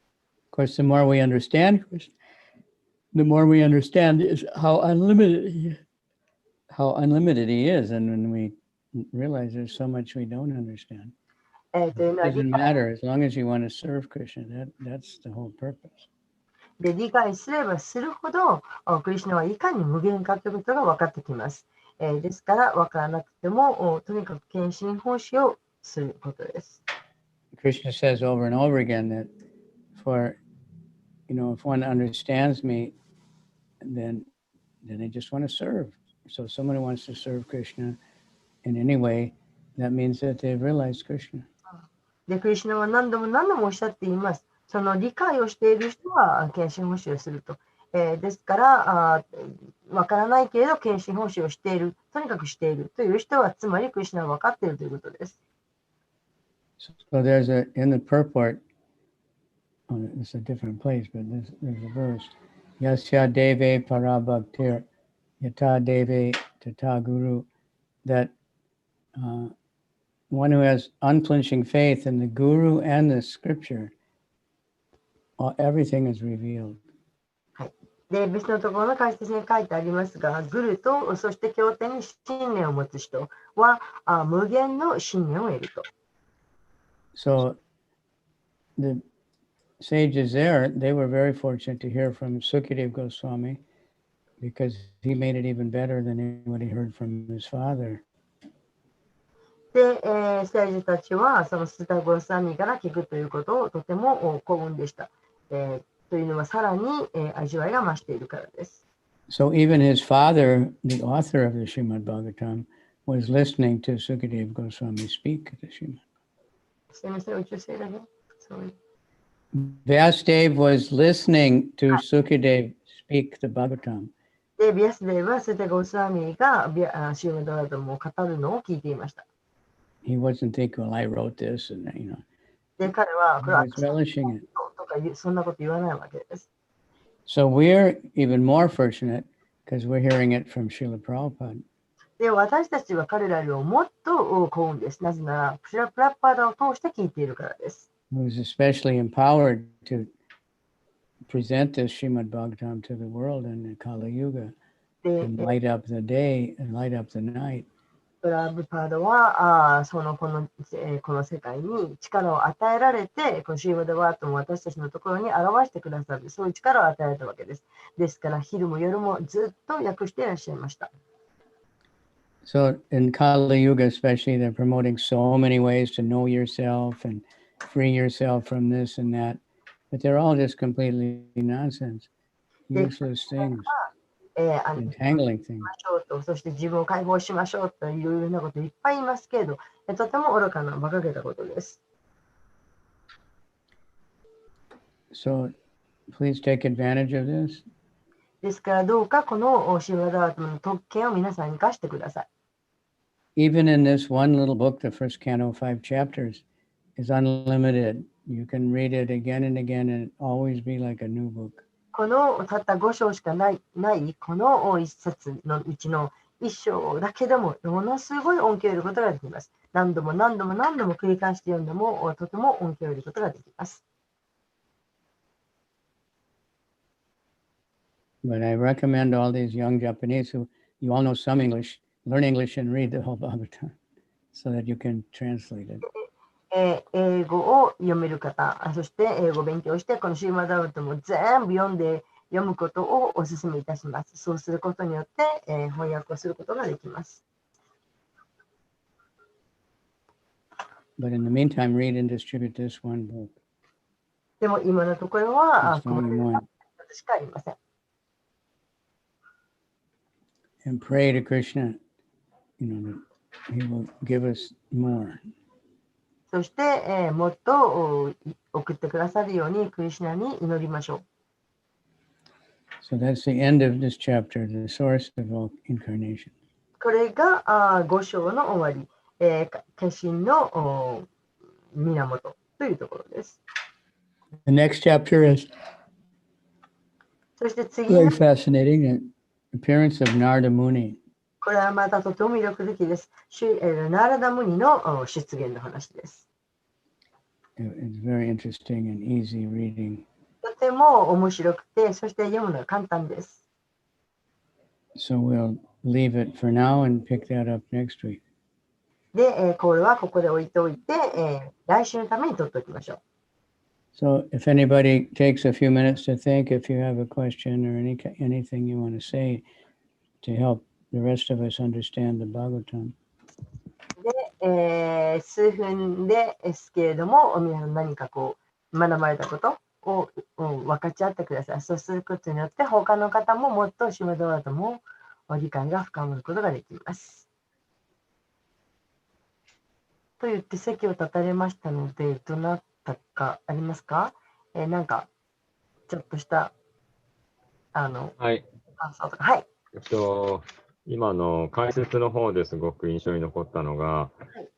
Of course, the more we understand Krishna, the more we understand is how unlimited he is. And when we realize there's so much we don't understand, というのは it doesn't matter as long as you want to serve Krishna. That's the whole purpose. で理解すればするほど、クリシュナはいかに無限かということが分かってきます。ですから、分からなくても、とにかく献身奉仕をすることです。 Krishna says over and over again that if one understands me, then they just want to serve. So if someone wants to serve Krishna in any way, that means that they've realized Krishna. で、クリシュナは何度も何度もおっしゃっています。その理解をしている人は献身奉仕をすると。ですから、わからないけれど献身奉仕をしている、とにかくしているという人は、つまりクリシュナは分かっているということです。 So there's in the purport, it's a different place, but there's a verse. Yasya deve parabhaktir yata deve tata guru, that one who has unflinching faith in the guru and the scripture, everything is revealed. で、別のところの解説に書いてありますが、グルとそして経典に信念を持つ人は無限の信念を得ると。 So the sages there, they were very fortunate to hear from Sukadeva Goswami because he made it even better than anybody heard from his father. で、聖児たちはそのスタゴサミから聞くということをとても幸運でした。というのはさらに、味わいが増しているからです。 So even his father, the author of the Srimad Bhagavatam, was listening to Sukadeva Goswami speak the Srimad. Would you say that again? Sorry. Vyasadeva was listening to Sukadeva speak the Bhagavatam. で、ビアスデーはスタゴサミがシューマドラダムを語るのを聞いていました。 He wasn't thinking, well, I wrote this, and で、彼は he was relishing it. とかそんなこと言わないわけです。 So we're even more fortunate because we're hearing it from Srila Prabhupada. で、私たちは彼らよりもっと幸運です。なぜなら、シュラプラッパーダを通して聞いているからです。 Who was especially empowered to present this Srimad Bhagavatam to the world in the Kali Yuga and light up the day and light up the night. プラブパードはこの世界に力を与えられて、このシーマダバートも私たちのところに表してくださる、そういう力を与えられたわけです。ですから、昼も夜もずっと訳していらっしゃいました。So in Kali Yuga, especially, they're promoting so many ways to know yourself and free yourself from this and that, but they're all just completely nonsense, useless things, し entangling things. ましょうと、そして自分を解放しましょうというようなこといっぱい言いますけれど、とても愚かな馬鹿げたことです。So please take advantage of this. ですからどうかこのシーマダバートの特権を皆さんに生かしてください。Even in this one little book, the first canto, 5 chapters, is unlimited. You can read it again and again and always be like a new book. このたった5章しかないこの一冊のうちの1章だけでもものすごい恩恵を得ることができます。何度も繰り返して読んでもとても恩恵を得ることができます。But I recommend all these young Japanese who, you all know some English, learn English and read the whole Bhagavatam so that you can translate it. 英語を読める方、そして英語を勉強して、このシーマダバートも全部読むことをお勧めいたします。そうすることによって、翻訳をすることができます。But in the meantime, read and distribute this one book. でも今のところは、 It's the only one. しかありません。And pray to Krishna, that he will give us more. そして、もっと送ってくださるようにクリシュナに祈りましょう。So that's the end of this chapter, the source of all incarnation. これが5章の終わり、化身の源というところです。The next chapter is そして次 very の fascinating, the appearance of Narada Muni. これはまたとても魅力的です。ナラダムニの出現の話です。It's very interesting and easy reading. とても面白くて、そして読むのが簡単です。So we'll leave it for now and pick that up next week. で、これはここで置いておいて、来週のために取っておきましょう。So if anybody takes a few minutes to think, if you have a question or anything you want to say to help the rest of us understand the Bhagavatam. で、数分ですけれども、皆さん何か学ばれたことを分かち合ってください。そうすることによって、他の方ももっとシュマドラとも理解が深まることができます。と言って席を立たれましたので、どなたかありますか？なんか、ちょっとした、はい。感想とか。はい。今の解説の方ですごく印象に残ったのが、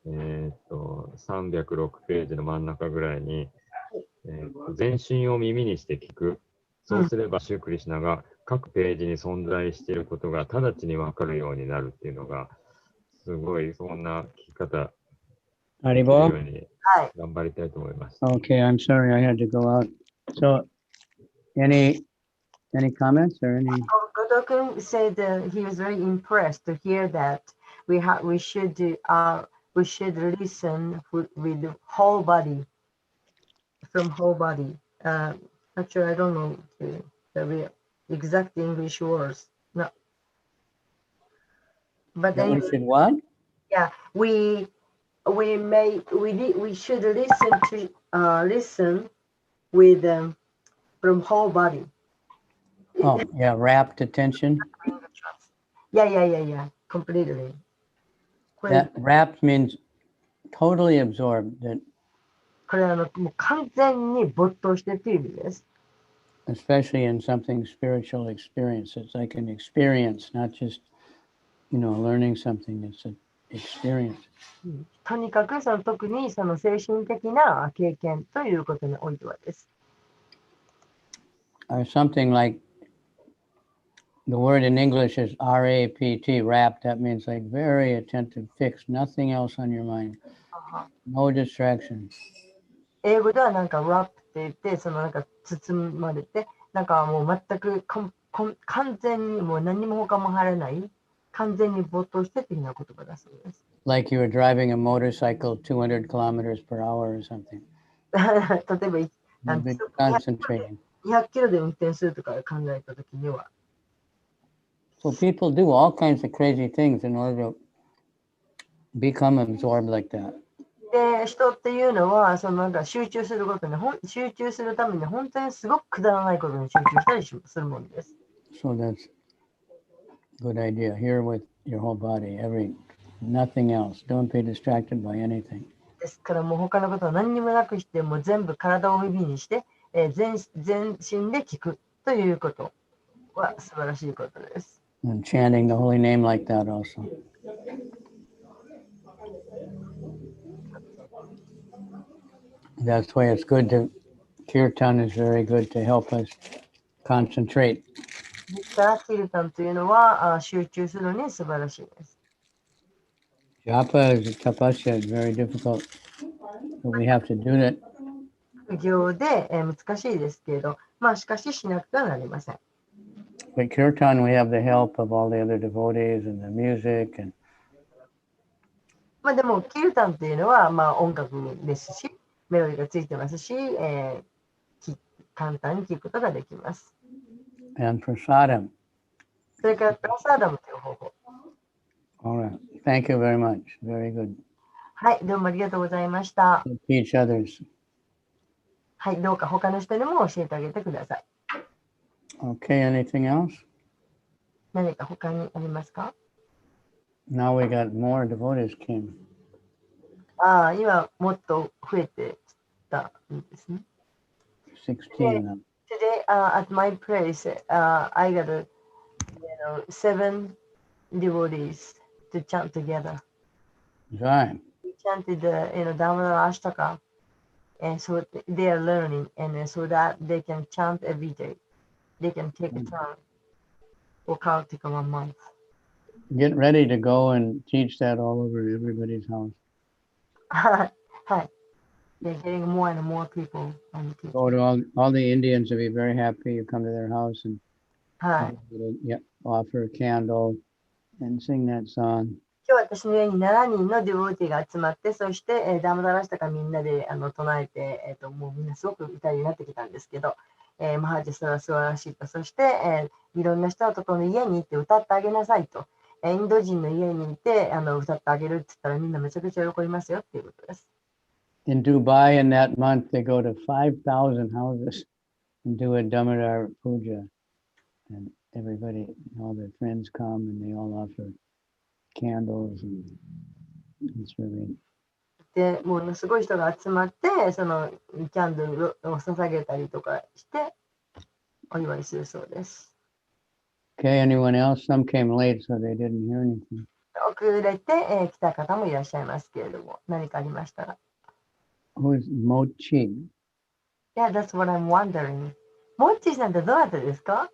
306ページの真ん中ぐらいに、全身を耳にして聞く。そうすれば、シュークリシュナが各ページに存在していることが直ちに分かるようになるっていうのが、すごいそんな聞き方できるように頑張りたいと思います。Okay, I'm sorry I had to go out. So, any comments or any? Godokun said he was very impressed to hear that we should listen with the whole body, from whole body. Actually, I don't know the exact English words. No, but We anyway, should what? yeah, we should listen with from whole body. Oh, yeah, rapt attention. Yeah, completely. That rapt means totally absorbed, that これはもう完全に没頭してという意味です。especially in something spiritual experience. It's like an experience, not just, learning something. It's an experience. とにかく特にその精神的な経験ということにおいてはです。Or something like the word in English is RAPT, rapt. That means like very attentive, fixed, nothing else on your mind. No distractions. 英語ではなんか wrap って言って、なんか包まれて、なんかもう全く完全にもう何も他も入らない、完全に没頭して的な言葉だそうです。Like you were driving a motorcycle 200 kilometers per hour or something. 例えば、You've been concentrating. 200キロで運転するとか考えたときには。So people do all kinds of crazy things in order to become absorbed like that. で、人っていうのは、そのなんか集中することに、集中するために本当にすごくくだらないことに集中したりするもんです。So that's a good idea. Here with your whole body, nothing else. Don't be distracted by anything. ですからもう他のことは何にもなくして、もう全部体を耳にして、全身で聞くということは素晴らしいことです。And chanting the holy name like that also. That's why it's good to, kirtan is very good to help us concentrate. ですから、キルタンというのは集中するのに素晴らしいです。Japa is tapasya, it's very difficult. But we have to do it. 苦行で難しいですけれど、まあしかししなくてはなりません。But kirtan, we have the help of all the other devotees and the music. And まあでも、キルタンというのはまあ音楽ですし、メロディーがついてますし、簡単に聞くことができます。and prasadam. それからプラサーダムという方法。All right. Thank you very much. Very good. はい、どうもありがとうございました。Teach others. はい、どうか他の人にも教えてあげてください。Okay, anything else? 何か他にありますか？ Now we got more devotees came. 今もっと増えてきたんですね。16 now. Today, at my place, I got, 7 devotees to chant together. Right. We chanted the, Damodara Ashtaka, and so they are learning, and so that they can chant every day. They can take a turn for Kartika 1 month. Get ready to go and teach that all over everybody's house. はい。They're getting more and more people. Go to all the Indians will be very happy. You come to their house and はい。offer a candle and sing that song. 今日私の家に7人のディボーティーが集まって、そして、ダムダラしたかみんなで唱えて、もうみんなすごく歌いになってきたんですけど、マハジそれは素晴らしいと。そして、いろんな人のところの家に行って歌ってあげなさいと。インド人の家に行って歌ってあげるって言ったらみんなめちゃくちゃ喜びますよっていうことです。In Dubai in that month, they go to 5,000 houses and do a Damodar puja. And everybody, all their friends come and they all offer candles. And it's really... で、ものすごい人が集まって、そのキャンドルを捧げたりとかして、お祝いするそうです。Okay, anyone else? Some came late, so they didn't hear anything. 遅れて、来た方もいらっしゃいますけれども、何かありましたら。Who's Mochi? Yeah, that's what I'm wondering. モッチーさんってどなたですか？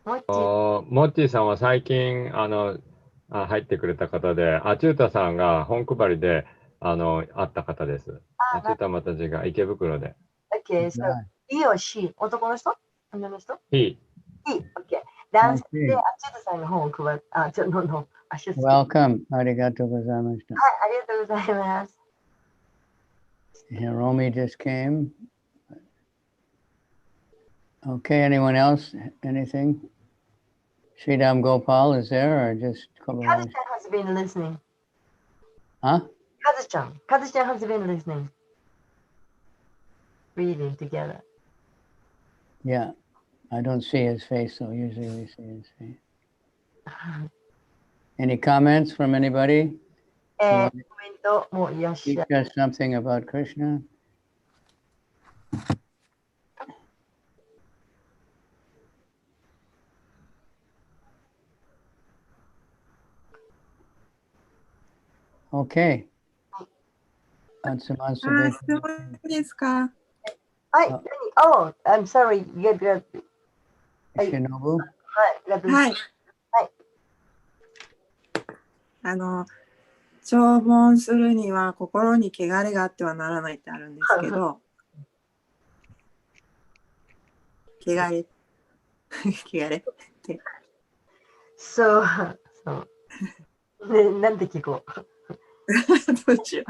モッチーさんは最近、入ってくれた方で、アチュータさんが本配りで、会った方です。アチュータまたちが池袋で。Okay, so he or she? 男の人？女の人？ He. He, okay. 男性でアチュータさんが本を配る。Welcome. ありがとうございました。はい、ありがとうございます。Hiromi just came. Okay, anyone else? Anything? Sridham Gopal is there or just Kazu-chan has been listening. Huh? Kazu-chan has been listening. Reading together. Yeah, I don't see his face, so usually we see his face. Any comments from anybody? コメントもいらっしゃる。Teach us something about Krishna? Okay. 質問ですか？はい。Oh, I'm sorry. Good. Shinobu? はい。弔問するには心に汚れがあってはならないってあるんですけど、汚れって。そう、そう。ね、なんて聞こう。どうしよう。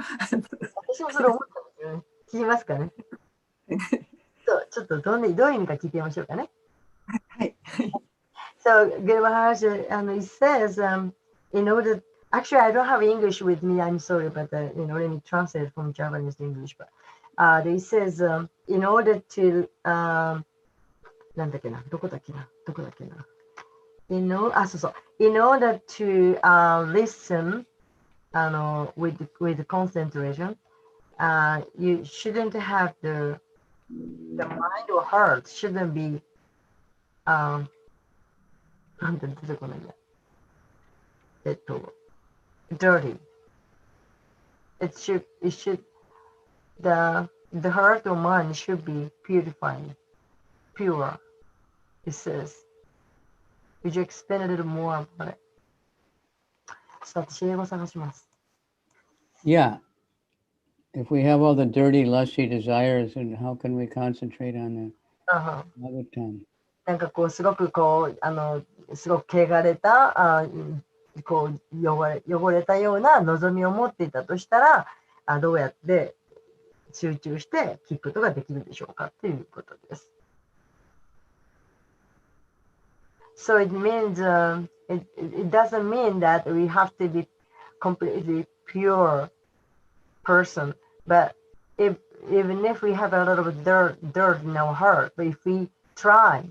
私もそれ思ったんですよね。聞きますかね。そう、ちょっとどういう意味か聞いてみましょうかね。はい。So, Guru Maharaj, it says, in order, actually, I don't have English with me. I'm sorry, but let me translate from Japanese to English. But it says, in order to, なんだっけな、どこだっけな、どこだっけな。そうそう。In order to listen, with concentration, you shouldn't have the mind or heart shouldn't be, なんて出てこないんだ。dirty. The heart or mind should be purified, pure. It says. Would you explain a little more about it? ちょっと私英語探します。Yeah. If we have all the dirty, lusty desires, then how can we concentrate on the Bhagavatam? なんかこうすごくこうすごく汚れたこう汚れたような望みを持っていたとしたらどうやって集中して聞くことができるでしょうかということです。So it means it doesn't mean that we have to be completely pure person, but even if we have a little bit dirt in our heart, but if we try.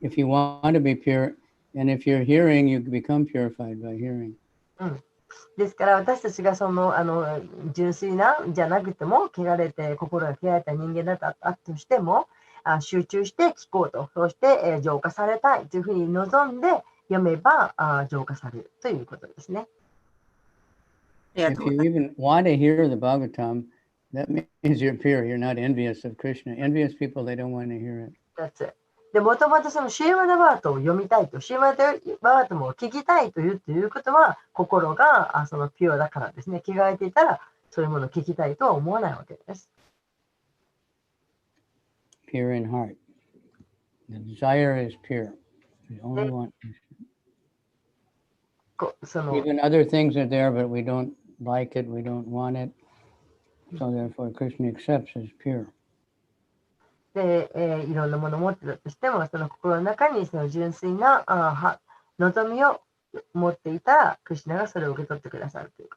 If you want to be pure, and if you're hearing, you become purified by hearing. ですから私たちが純粋なじゃなくても汚れて心が汚れた人間だったとしても集中して聞こうと、そして、浄化されたいというふうに望んで読めば浄化されるということですね。If you even want to hear the Bhagavatam, that means you're pure. You're not envious of Krishna. Envious people, they don't want to hear it. That's it. でもともとそのシーマダバートを読みたいと、シーマダバートも聞きたいということは、心がそのピュアだからですね。着替えていたら、そういうものを聞きたいとは思わないわけです。Pure in heart. The desire is pure. We only want Krishna. Even other things are there, but we don't like it, we don't want it. So therefore, Krishna accepts as pure. で、いろんなものを持ってたとしても、その心の中にその純粋な望みを持っていたら、クリシュナがそれを受け取ってくださるというこ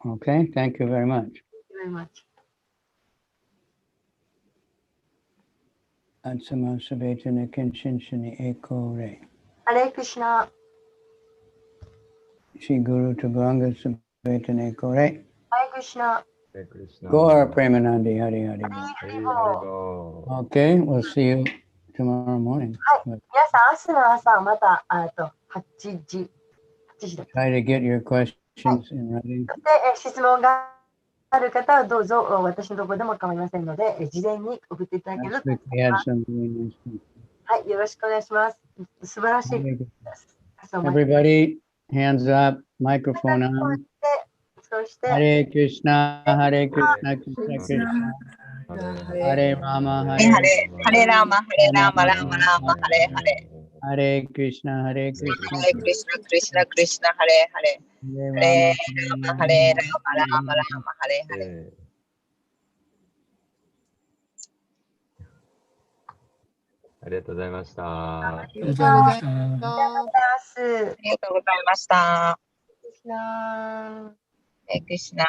とです。Okay, thank you very much. Thank you very much. Atsama Savetana Kinchinshani Eko Re. Hare Krishna. Shri Guru Tabranga Savetana Eko Re. Hare Krishna. Gaur Premanandi Hari Hari. Okay, we'll see you tomorrow morning. はい、皆さん、明日の朝、また8時だ。Try to get your questions in writing. で、質問がある方はどうぞ私のところでも構いませんので、事前に送っていただけると。はい、よろしくお願いします。素晴らしいです。Everybody, hands up, microphone on. そして、Hare Krishna, Hare Krishna, Krishna Krishna, Hare Rama, Hare Rama, Hare Rama, Rama Rama, Hare Hare. Hare Krishna, Hare Krishna, Hare Krishna, Krishna Krishna, Hare Hare. Hare Rama, Hare Rama, Rama Rama, Hare Hare. ありがとうございました。ありがとうございました。ありがとうございました。Krishna. Hare Krishna.